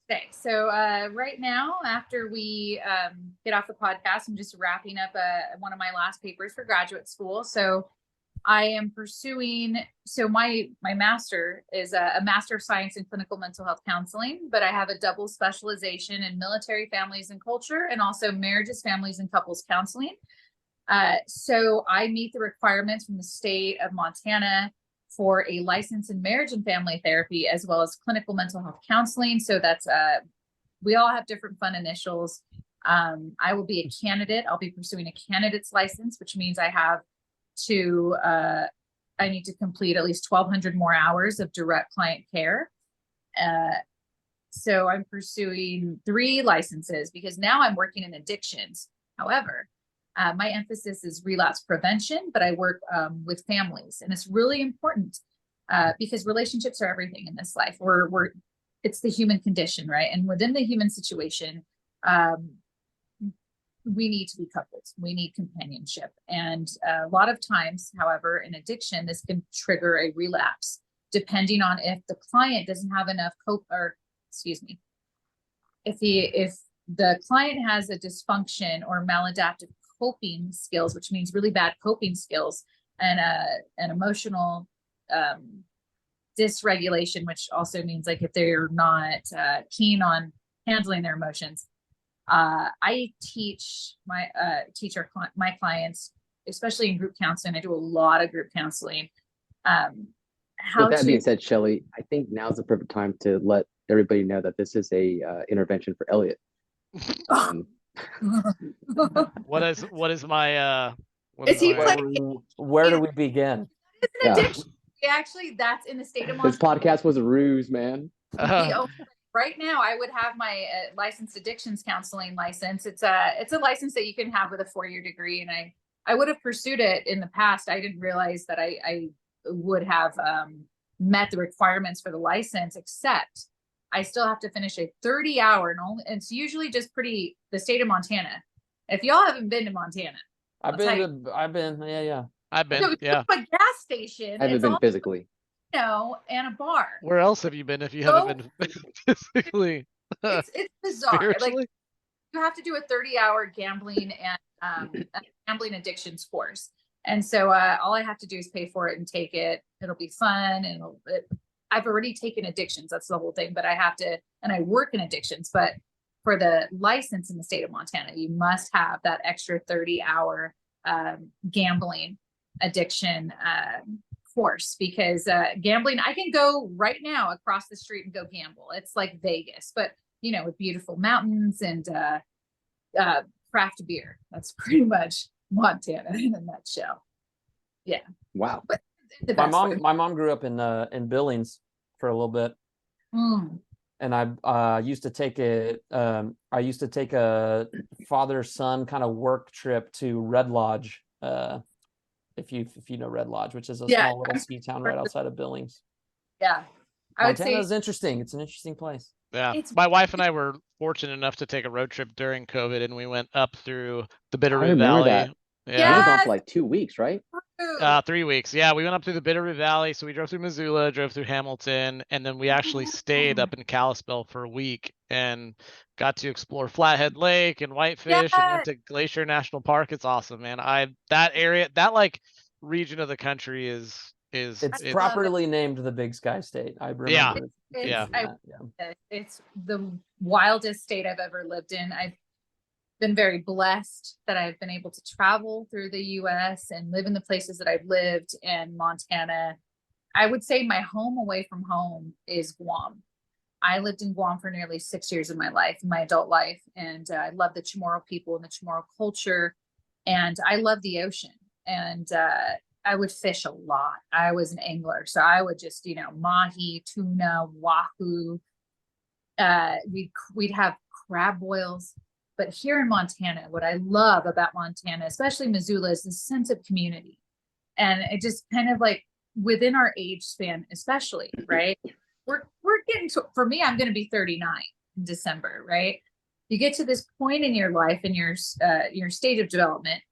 Okay. So right now, after we get off the podcast, I'm just wrapping up one of my last papers for graduate school. So I am pursuing, so my master is a master of science in clinical mental health counseling, but I have a double specialization in military families and culture, and also marriages, families, and couples counseling. So I meet the requirements from the state of Montana for a license in marriage and family therapy, as well as clinical mental health counseling. So that's, we all have different fun initials. I will be a candidate. I'll be pursuing a candidate's license, which means I have to, I need to complete at least 1,200 more hours of direct client care. So I'm pursuing 3 licenses because now I'm working in addictions. However, my emphasis is relapse prevention, but I work with families, and it's really important because relationships are everything in this life. It's the human condition, right? And within the human situation, we need to be coupled. We need companionship. And a lot of times, however, in addiction, this can trigger a relapse, depending on if the client doesn't have enough if the client has a dysfunction or maladaptive coping skills, which means really bad coping skills, and an emotional dysregulation, which also means like if they're not keen on handling their emotions. I teach my clients, especially in group counseling. I do a lot of group counseling. With that being said, Shelly, I think now's the perfect time to let everybody know that this is a intervention for Elliot. What is my where do we begin? It's an addiction. Actually, that's in the state of Montana. This podcast was a ruse, man. Right now, I would have my licensed addictions counseling license. It's a license that you can have with a 4-year degree, and I would have pursued it in the past. I didn't realize that I would have met the requirements for the license, except I still have to finish a 30-hour, and it's usually just the state of Montana. If y'all haven't been to Montana, I've been, yeah. I've been, so yeah. a gas station. I haven't been physically. And a bar. Where else have you been if you haven't been physically? It's bizarre. Like, you have to do a 30-hour gambling and gambling addictions course. And so all I have to do is pay for it and take it. It'll be fun. And I've already taken addictions. That's the whole thing. But I have to, and I work in addictions. But for the license in the state of Montana, you must have that extra 30-hour gambling addiction course, because gambling, I can go right now across the street and go gamble. It's like Vegas, but with beautiful mountains and craft beer. That's pretty much Montana in a nutshell. Yeah. Wow. But my mom grew up in Billings for a little bit. And I used to take a father-son kind of work trip to Red Lodge. If you know Red Lodge, which is a small little ski town right outside of Billings. Yeah. Montana is interesting. It's an interesting place. Yeah. My wife and I were fortunate enough to take a road trip during COVID, and we went up through the Bitterroot Valley. That. Yeah. We were gone for like 2 weeks, right? 3 weeks. Yeah, we went up through the Bitterroot Valley. So we drove through Missoula, drove through Hamilton, and then we actually stayed up in Kalispell for a week and got to explore Flathead Lake and Whitefish and went to Glacier National Park. It's awesome, man. That area, that like region of the country is it's properly named the Big Sky State. I remember. It's the wildest state I've ever lived in. I've been very blessed that I've been able to travel through the US and live in the places that I've lived. In Montana, I would say my home away from home is Guam. I lived in Guam for nearly 6 years of my life, my adult life. And I love the Chamorro people and the Chamorro culture. And I love the ocean. And I would fish a lot. I was an angler. So I would just, mahi, tuna, wahoo. We'd have crab boils. But here in Montana, what I love about Montana, especially Missoula, is the sense of community. And it just kind of like within our age span, especially, right? We're getting to, for me, I'm going to be 39 in December, right? You get to this point in your life, in your stage of development,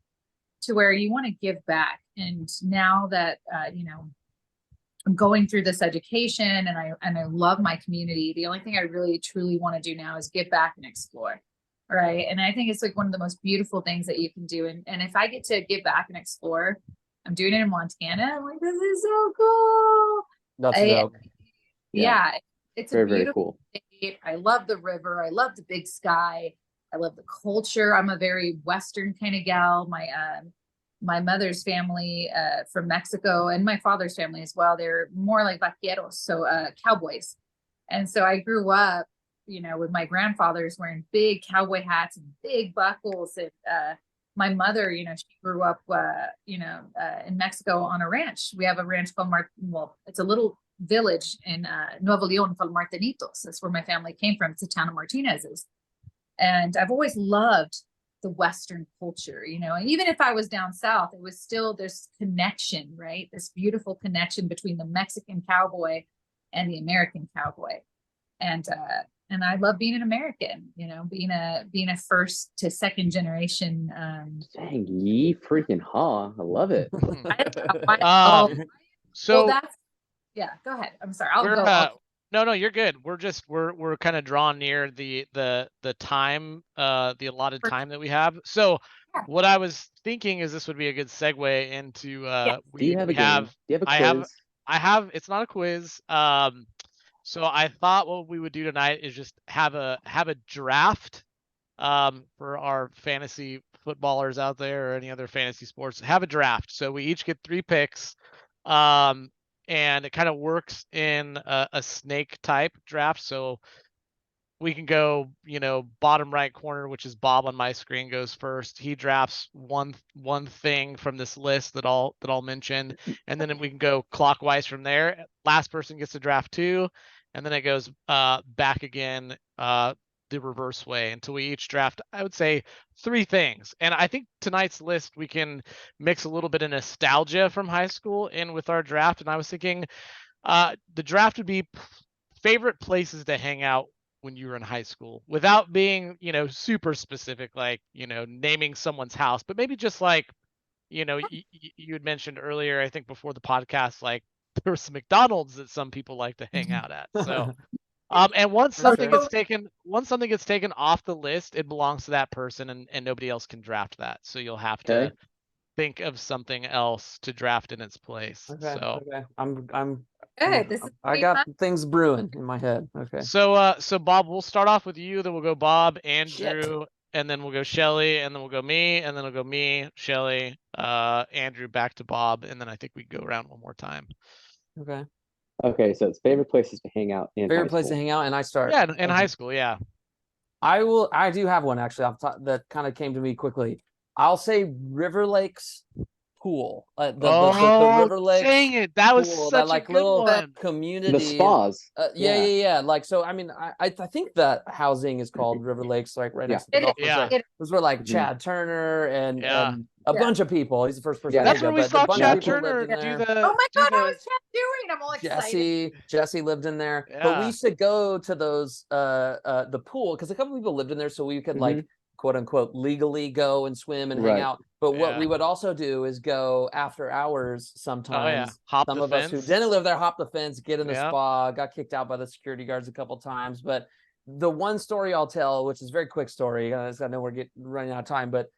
to where you want to give back. And now that, I'm going through this education and I love my community, the only thing I really truly want to do now is give back and explore. Right. And I think it's like one of the most beautiful things that you can do. And if I get to give back and explore, I'm doing it in Montana. I'm like, this is so cool. That's dope. Yeah, it's very, a beautiful very cool. state. I love the river. I love the big sky. I love the culture. I'm a very Western kind of gal. My mother's family from Mexico, and my father's family as well. They're more like vaqueros, so cowboys. And so I grew up, with my grandfathers wearing big cowboy hats and big buckles. And my mother, she grew up, in Mexico on a ranch. We have a ranch called it's a little village in Nuevo Leon called Martinitos. That's where my family came from. It's a town of Martinez's. And I've always loved the Western culture, and even if I was down south, it was still this connection, right? This beautiful connection between the Mexican cowboy and the American cowboy. And I love being an American, being a first to second generation. Dang, ye freaking ha. I love it. So that's, yeah, go ahead. I'm sorry. I'll go. No, you're good. We're kind of drawn near the time, the allotted time that we have. So what I was thinking is this would be a good segue into Do you have a game? Do you have a quiz? I have, it's not a quiz. So I thought what we would do tonight is just have a draft for our fantasy footballers out there or any other fantasy sports. Have a draft. So we each get 3 picks. And it kind of works in a snake type draft. So we can go, bottom right corner, which is Bob on my screen, goes first. He drafts one thing from this list that I'll mention, and then we can go clockwise from there. Last person gets to draft 2, and then it goes back again the reverse way until we each draft, I would say, 3 things. And I think tonight's list, we can mix a little bit of nostalgia from high school in with our draft. And I was thinking the draft would be favorite places to hang out when you were in high school, without being, super specific, like, naming someone's house, but maybe just like, you had mentioned earlier, I think before the podcast, like there were some McDonald's that some people like to hang out at. So and once something gets taken off the list, it belongs to that person, and nobody else can draft that. So you'll have to think of something else to draft in its place. Okay. I'm good. I got things brewing in my head. Okay. So Bob, we'll start off with you, then we'll go Bob, Andrew, and then we'll go Shelly, and then we'll go me, and then we'll go me, Shelly, Andrew, back to Bob, and then I think we go around one more time. Okay, so it's favorite places to hang out in favorite place to hang out, and I start. Yeah, in high school, yeah. I do have one actually that kind of came to me quickly. I'll say River Lakes pool. The River Lakes. Dang it, that was pool, such that, like, a good little one. Community. The spas. Yeah. Like, so I mean, I think that housing is called River Lakes, like right next to the golf course. Yeah. It was where like Chad Turner and a bunch of people. He's the first person. That's where we saw Chad Turner do the. Oh my God, how is Chad doing? I'm all excited. Jesse lived in there, but we used to go to those the pool because a couple people lived in there, so we could like, quote unquote, legally go and swim and hang out. But what we would also do is go after hours sometimes. Some of us who didn't live there hop the fence, get in the spa, got kicked out by the security guards a couple times. But the one story I'll tell, which is a very quick story, I know we're running out of time, but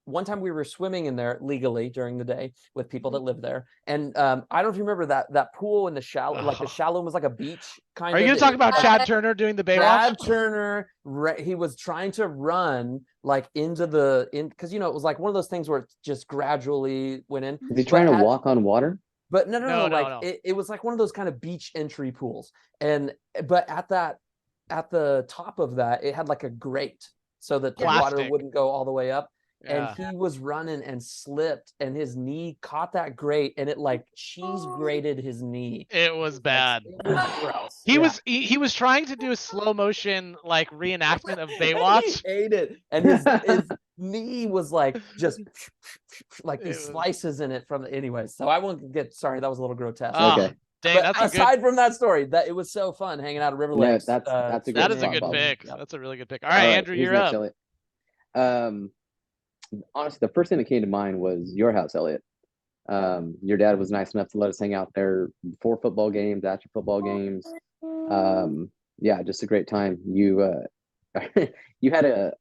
one time we were swimming in there legally during the day with people that live there. And I don't know if you remember that pool in the shallow, like the shallow was like a beach kind of. Are you going to talk about Chad Turner doing the Baywatch? Chad Turner, he was trying to run like into because, it was like one of those things where it just gradually went in. Was he trying to walk on water? But no. It was like one of those kind of beach entry pools. But at the top of that, it had like a grate so that the water wouldn't go all the way up. And he was running and slipped, and his knee caught that grate, and it like cheese grated his knee. It was bad. It was gross. He was trying to do a slow motion like reenactment of Baywatch. He ate it, and his knee was like just like these slices in it from the. Anyway, so I won't get sorry. That was a little grotesque. Okay. Dang, but aside from that story, that it was so fun hanging out at River Lakes. That's a good that is a good pick. Yep. That's a really good pick. All right, Andrew, you're up. Honestly, the first thing that came to mind was your house, Elliot. Your dad was nice enough to let us hang out there before football games, after football games. Just a great time. You you had a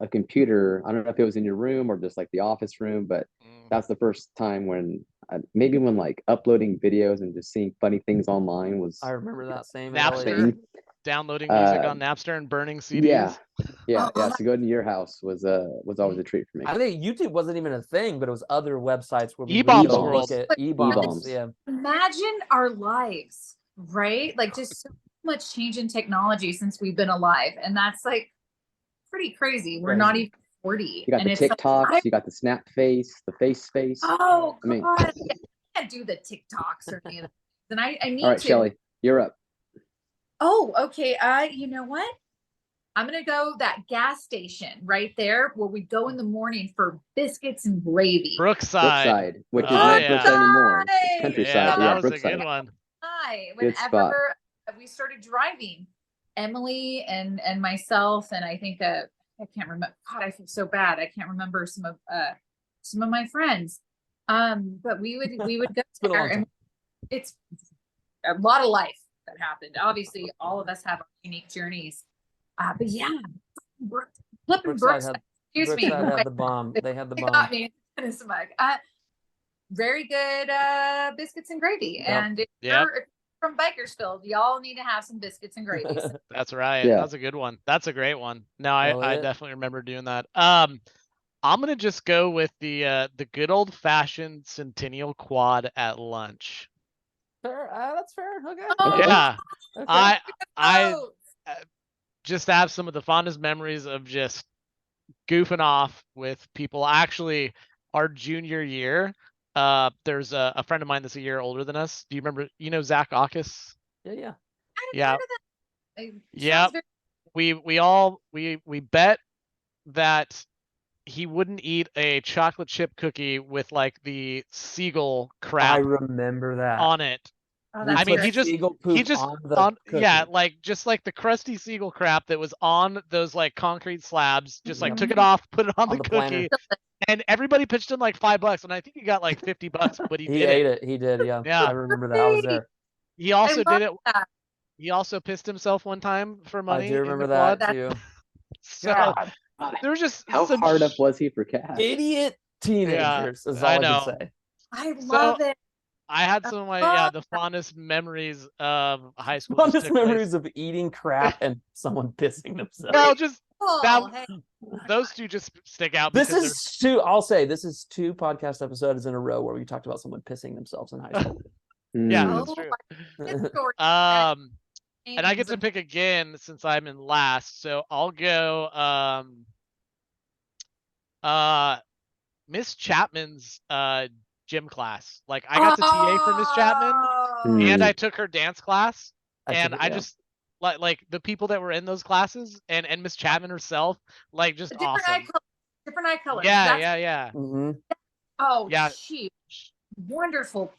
a computer. I don't know if it was in your room or just like the office room, but that's the first time when maybe when like uploading videos and just seeing funny things online was. I remember that same Napster, downloading music on Napster and burning CDs. Yeah. So going to your house was always a treat for me. I think YouTube wasn't even a thing, but it was other websites where we E-Bombs would World. look at E-Bombs. Yeah. Imagine our lives, right? Like just so much change in technology since we've been alive, and that's like pretty crazy. We're not even 40. You got and the it's TikToks, like, you got the snap face, the face face. Oh I mean, God, I can't do the TikToks or any of that. And I need all right, to. Shelly, you're up. Oh, okay. You know what? I'm gonna go that gas station right there where we go in the morning for biscuits and gravy. Brookside, which is not yeah. Brookside anymore. It's Countryside. Yeah, that was Brookside. a good one. Good spot. Whenever we started driving, Emily and myself, and I think I can't remember. God, I feel so bad. I can't remember some of my friends. But we would go there, and it's a lot of life that happened. Obviously, all of us have our unique journeys. But yeah, Brookside. Excuse me. Brookside had the bomb. They had the bomb. Got me in a smug. Very good biscuits and gravy. Yep. And if you're from Bakersfield, y'all need to have some biscuits and gravy. That's right. Yeah. That's a good one. That's a great one. No, I definitely remember doing that. I'm gonna just go with the good old fashioned Centennial Quad at lunch. Fair. That's fair. Okay. Yeah. Okay. I just have some of the fondest memories of just goofing off with people. Actually, our junior year, there's a friend of mine that's a year older than us. Do you remember? You know Zach Aukus? Yeah. Yeah. We bet that he wouldn't eat a chocolate chip cookie with like the seagull crap. I remember that on it. Oh, I mean, he just like just like the crusty seagull crap that was on those like concrete slabs, just like took it off, put it on the cookie, and everybody pitched in like $5, and I think he got like $50, but he ate it. He did, yeah. I remember that. I was there. He also did it. He also pissed himself one time for money. I do remember that too. So there was just how hard up was he for cash? Idiot teenagers is all I can say. I love it. I had some of my the fondest memories of high school. Fondest memories of eating crap and someone pissing themselves. No, just those two just stick out. This is two. I'll say this is 2 podcast episodes in a row where we talked about someone pissing themselves in high school. Yeah, that's true. And I get to pick again since I'm in last, so I'll go. Miss Chapman's gym class. Like I got to TA for Miss Chapman, and I took her dance class, and I just like the people that were in those classes, and Miss Chapman herself, like just awesome. Different eye colors. Yeah. Mm-hmm. Oh, yeah. She wonderful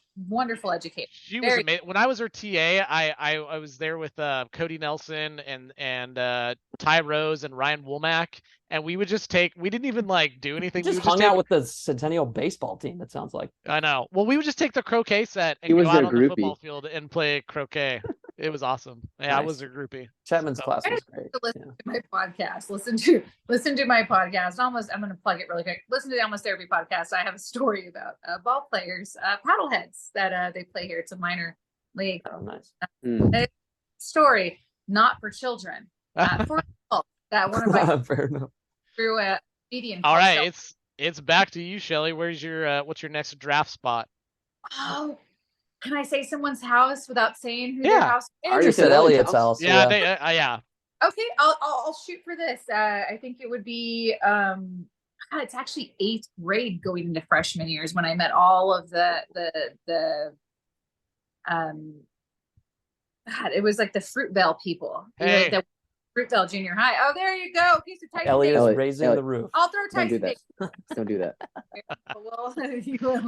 education. She was amazing. When I was her TA, I was there with Cody Nelson and Ty Rose and Ryan Womack, and we would just we didn't even like do anything. We hung out with the Centennial baseball team. It sounds like. I know. Well, we would just take the croquet set and go out on the football field and play croquet. It was awesome. Yeah, nice. I was a groupie. Chapman's class was great. Listen to my podcast. Listen to my podcast. I'm going to plug it really quick. Listen to the Almost Therapy podcast. I have a story about ball players, paddleheads that they play here. It's a minor league. Oh, nice. Story, not for children. For adults. That one of my fair enough. Through a median. All right, it's back to you, Shelly. Where's your what's your next draft spot? Oh. Can I say someone's house without saying who their house is? I already said Elliot's house. Yeah. Yeah. Okay, I'll shoot for this. I think it would be it's actually 8th grade going into freshman years when I met all of the it was like the Fruitvale people. Hey. The Fruitvale Junior High. Oh, there you go. Okay, so Tyson Elliot Davis. is raising the roof. I'll throw Tyson Davis. Don't do that.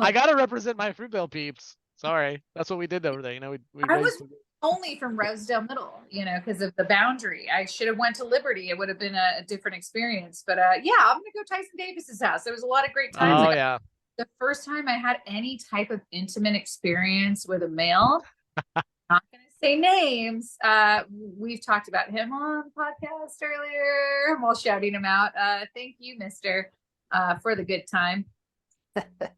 I gotta represent my Fruitvale peeps. Sorry, that's what we did over there. You know, I was only from Rosedale Middle, because of the boundary. I should have went to Liberty. It would have been a different experience. But yeah, I'm gonna go Tyson Davis's house. There was a lot of great times. Oh yeah. The first time I had any type of intimate experience with a male, I'm not gonna say names. We've talked about him on the podcast earlier while shouting him out. Thank you, Mister, for the good time. In the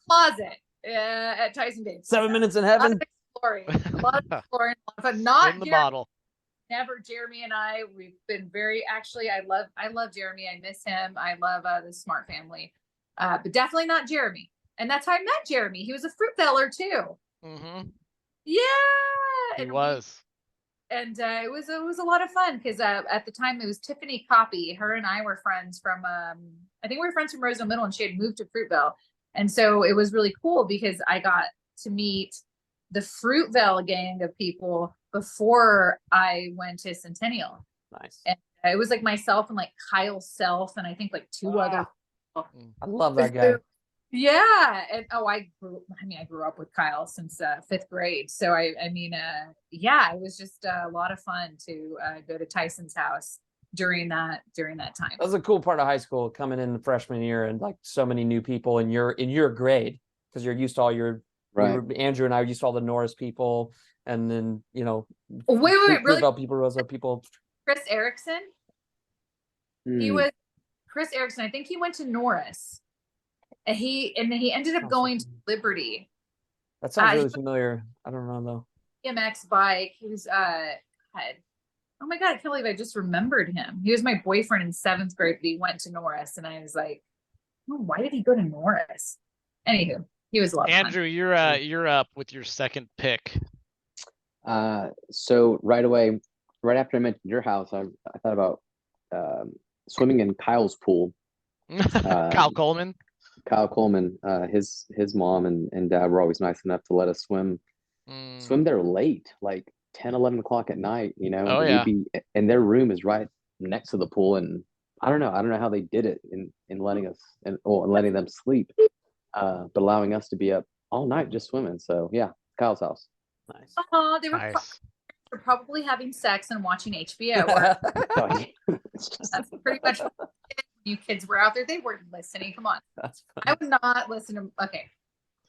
closet at Tyson Davis. 7 minutes in heaven. A lot of exploring, but not In the Jeremy. bottle. Never. Jeremy and we've been very, actually, I love Jeremy. I miss him. I love the Smart family, but definitely not Jeremy. And that's how I met Jeremy. He was a fruit seller too. Mm-hmm. Yeah, He was. And it was a lot of fun because at the time it was Tiffany Copy. Her and I were friends from I think we were friends from Rosedale Middle, and she had moved to Fruitvale, and so it was really cool because I got to meet the Fruitvale gang of people before I went to Centennial. Nice. And it was like myself and like Kyle Self and I think like two other people. I love that guy. Yeah. And I grew up with Kyle since 5th grade. So yeah, it was just a lot of fun to go to Tyson's house during that time. That was a cool part of high school, coming in the freshman year and like so many new people in your grade, because you're used to all your Andrew and I used to all the Norris people, and then wait, really? people, Rosa people. Chris Erickson. He was Chris Erickson. I think he went to Norris. And he ended up going to Liberty. That sounds really familiar. I don't know though. BMX bike. He was oh my God, I can't believe I just remembered him. He was my boyfriend in 7th grade, but he went to Norris, and I was like, oh, why did he go to Norris? Anywho, he was a lot of fun. Andrew, you're up with your second pick. So right away, right after I mentioned your house, I thought about swimming in Kyle's pool. Kyle Coleman. Kyle Coleman, his mom and dad were always nice enough to let us swim there late, like 10, 11 o'clock at night, Oh, yeah. And their room is right next to the pool. And I don't know how they did it in letting us and letting them sleep, but allowing us to be up all night just swimming. So yeah, Kyle's house. Nice. They were Nice. probably having sex and watching HBO. That's pretty much what you kids were out there. They weren't listening. Come on. That's funny. I would not listen to. Okay.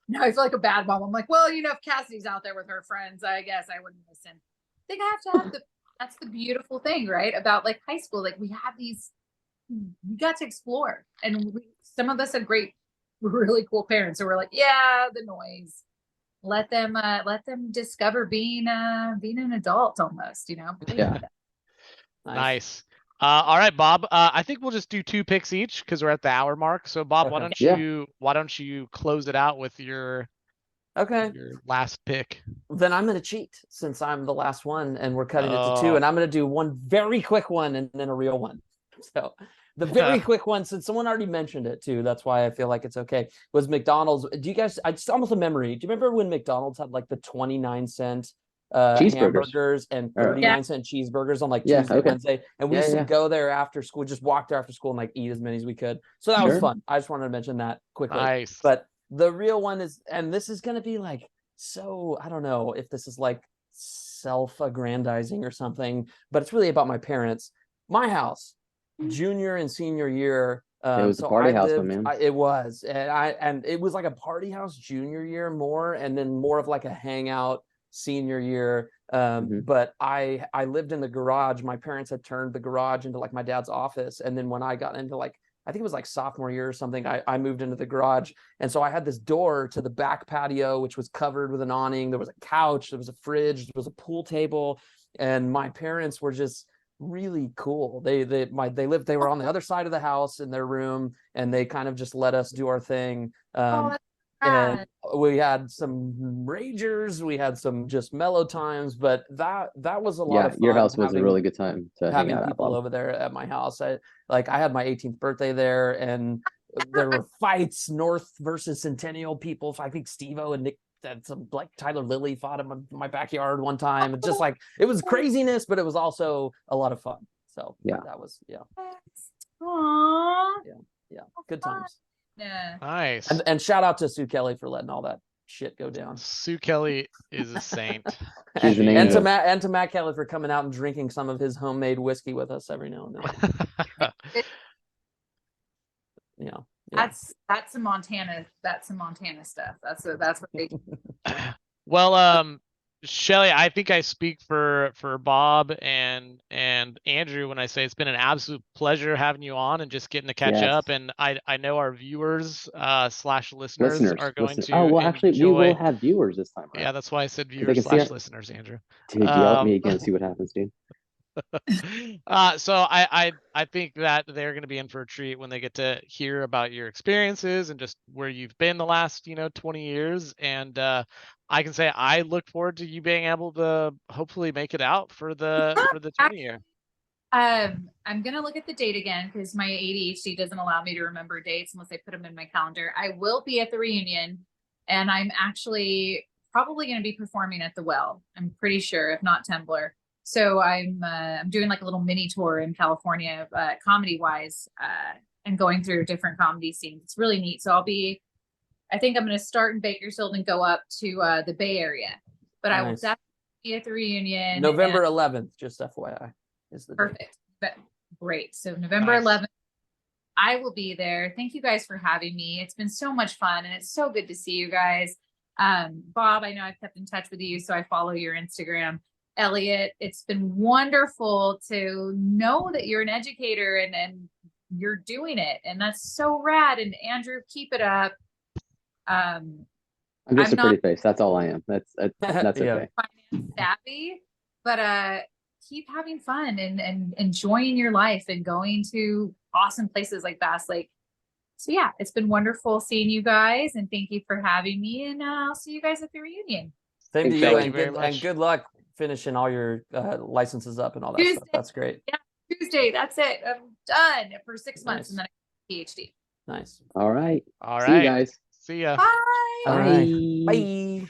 No, I feel like a bad mom. I'm like, well, if Cassidy's out there with her friends, I guess I wouldn't listen. I think I have to have that's the beautiful thing, right? About like high school. Like we got to explore. And some of us had great, really cool parents who were like, yeah, the noise. Let them discover being an adult almost, Yeah. Nice. All right, Bob. I think we'll just do 2 picks each because we're at the hour mark. So Bob, why don't you close it out with your last pick? Then I'm going to cheat since I'm the last one and we're cutting it to 2, and I'm going to do one very quick one and then a real one. So the very quick one, since someone already mentioned it too, that's why I feel like it's okay, was McDonald's. Do you guys, it's almost a memory. Do you remember when McDonald's had like the 29-cent hamburgers and 39-cent cheeseburgers on like Tuesday, Wednesday, and we used to go there after school, just walk there after school and like eat as many as we could. So that was fun. I just wanted to mention that quickly. Nice. But the real one is, and this is going to be like, so I don't know if this is like self-aggrandizing or something, but it's really about my parents. My house, junior and senior year. It was a party house, man. It was, and it was like a party house junior year more, and then more of like a hangout senior year. But I lived in the garage. My parents had turned the garage into like my dad's office, and then when I got into like, I think it was like sophomore year or something, I moved into the garage, and so I had this door to the back patio, which was covered with an awning. There was a couch, there was a fridge, there was a pool table, and my parents were just really cool. They were on the other side of the house in their room, and they kind of just let us do our thing. And we had some ragers, we had some just mellow times, but that was a lot of fun. Your house was a really good time to hang having out people over there at my house. I had my 18th birthday there, and there were fights, North versus Centennial people. I think Steve-O and Nick had some, like Tyler Lilly fought in my backyard one time. It's just like, it was craziness, but it was also a lot of fun. So that was Aww. Yeah, good times. Yeah. Nice. And shout out to Sue Kelly for letting all that shit go down. Sue Kelly is a saint. She's an angel. And to Matt Kelly for coming out and drinking some of his homemade whiskey with us every now and then. Yeah. That's some Montana stuff. That's what they do. Well, Shelly, I think I speak for Bob and Andrew when I say it's been an absolute pleasure having you on and just getting to catch Yes. up. And I know our viewers / listeners are going to Oh, well, actually, we will enjoy. have viewers this time around. Yeah, that's why I said they viewers can see / it. listeners, Andrew. Dude, yell at me again, see what happens, dude. So I think that they're going to be in for a treat when they get to hear about your experiences and just where you've been the last 20 years. And I can say I look forward to you being able to hopefully make it out for the 20 year. I'm gonna look at the date again because my ADHD doesn't allow me to remember dates unless I put them in my calendar. I will be at the reunion, and I'm actually probably going to be performing at the Well. I'm pretty sure, if not Tumblr. So I'm doing like a little mini tour in California, comedy wise, and going through different comedy scenes. It's really neat. So I think I'm going to start in Bakersfield and go up to the Bay Area. But I will definitely be at the reunion. November 11th, just FYI. Is the perfect. But great. So November 11th, I will be there. Thank you guys for having me. It's been so much fun and it's so good to see you guys. Bob, I know I've kept in touch with you, so I follow your Instagram. Elliot, it's been wonderful to know that you're an educator and you're doing it. And that's so rad. And Andrew, keep it up. I'm just a pretty face. That's all I am. That's okay. Finance savvy, but keep having fun and enjoying your life and going to awesome places like Bass Lake. So yeah, it's been wonderful seeing you guys, and thank you for having me. And I'll see you guys at the reunion. Same to you, and good luck finishing all your licenses up and all that Tuesday. stuff. That's great. Yeah, Tuesday. That's it. I'm done for 6 months, and then I get a PhD. Nice. All right. All right. See you guys. See ya. Bye. All right. Bye.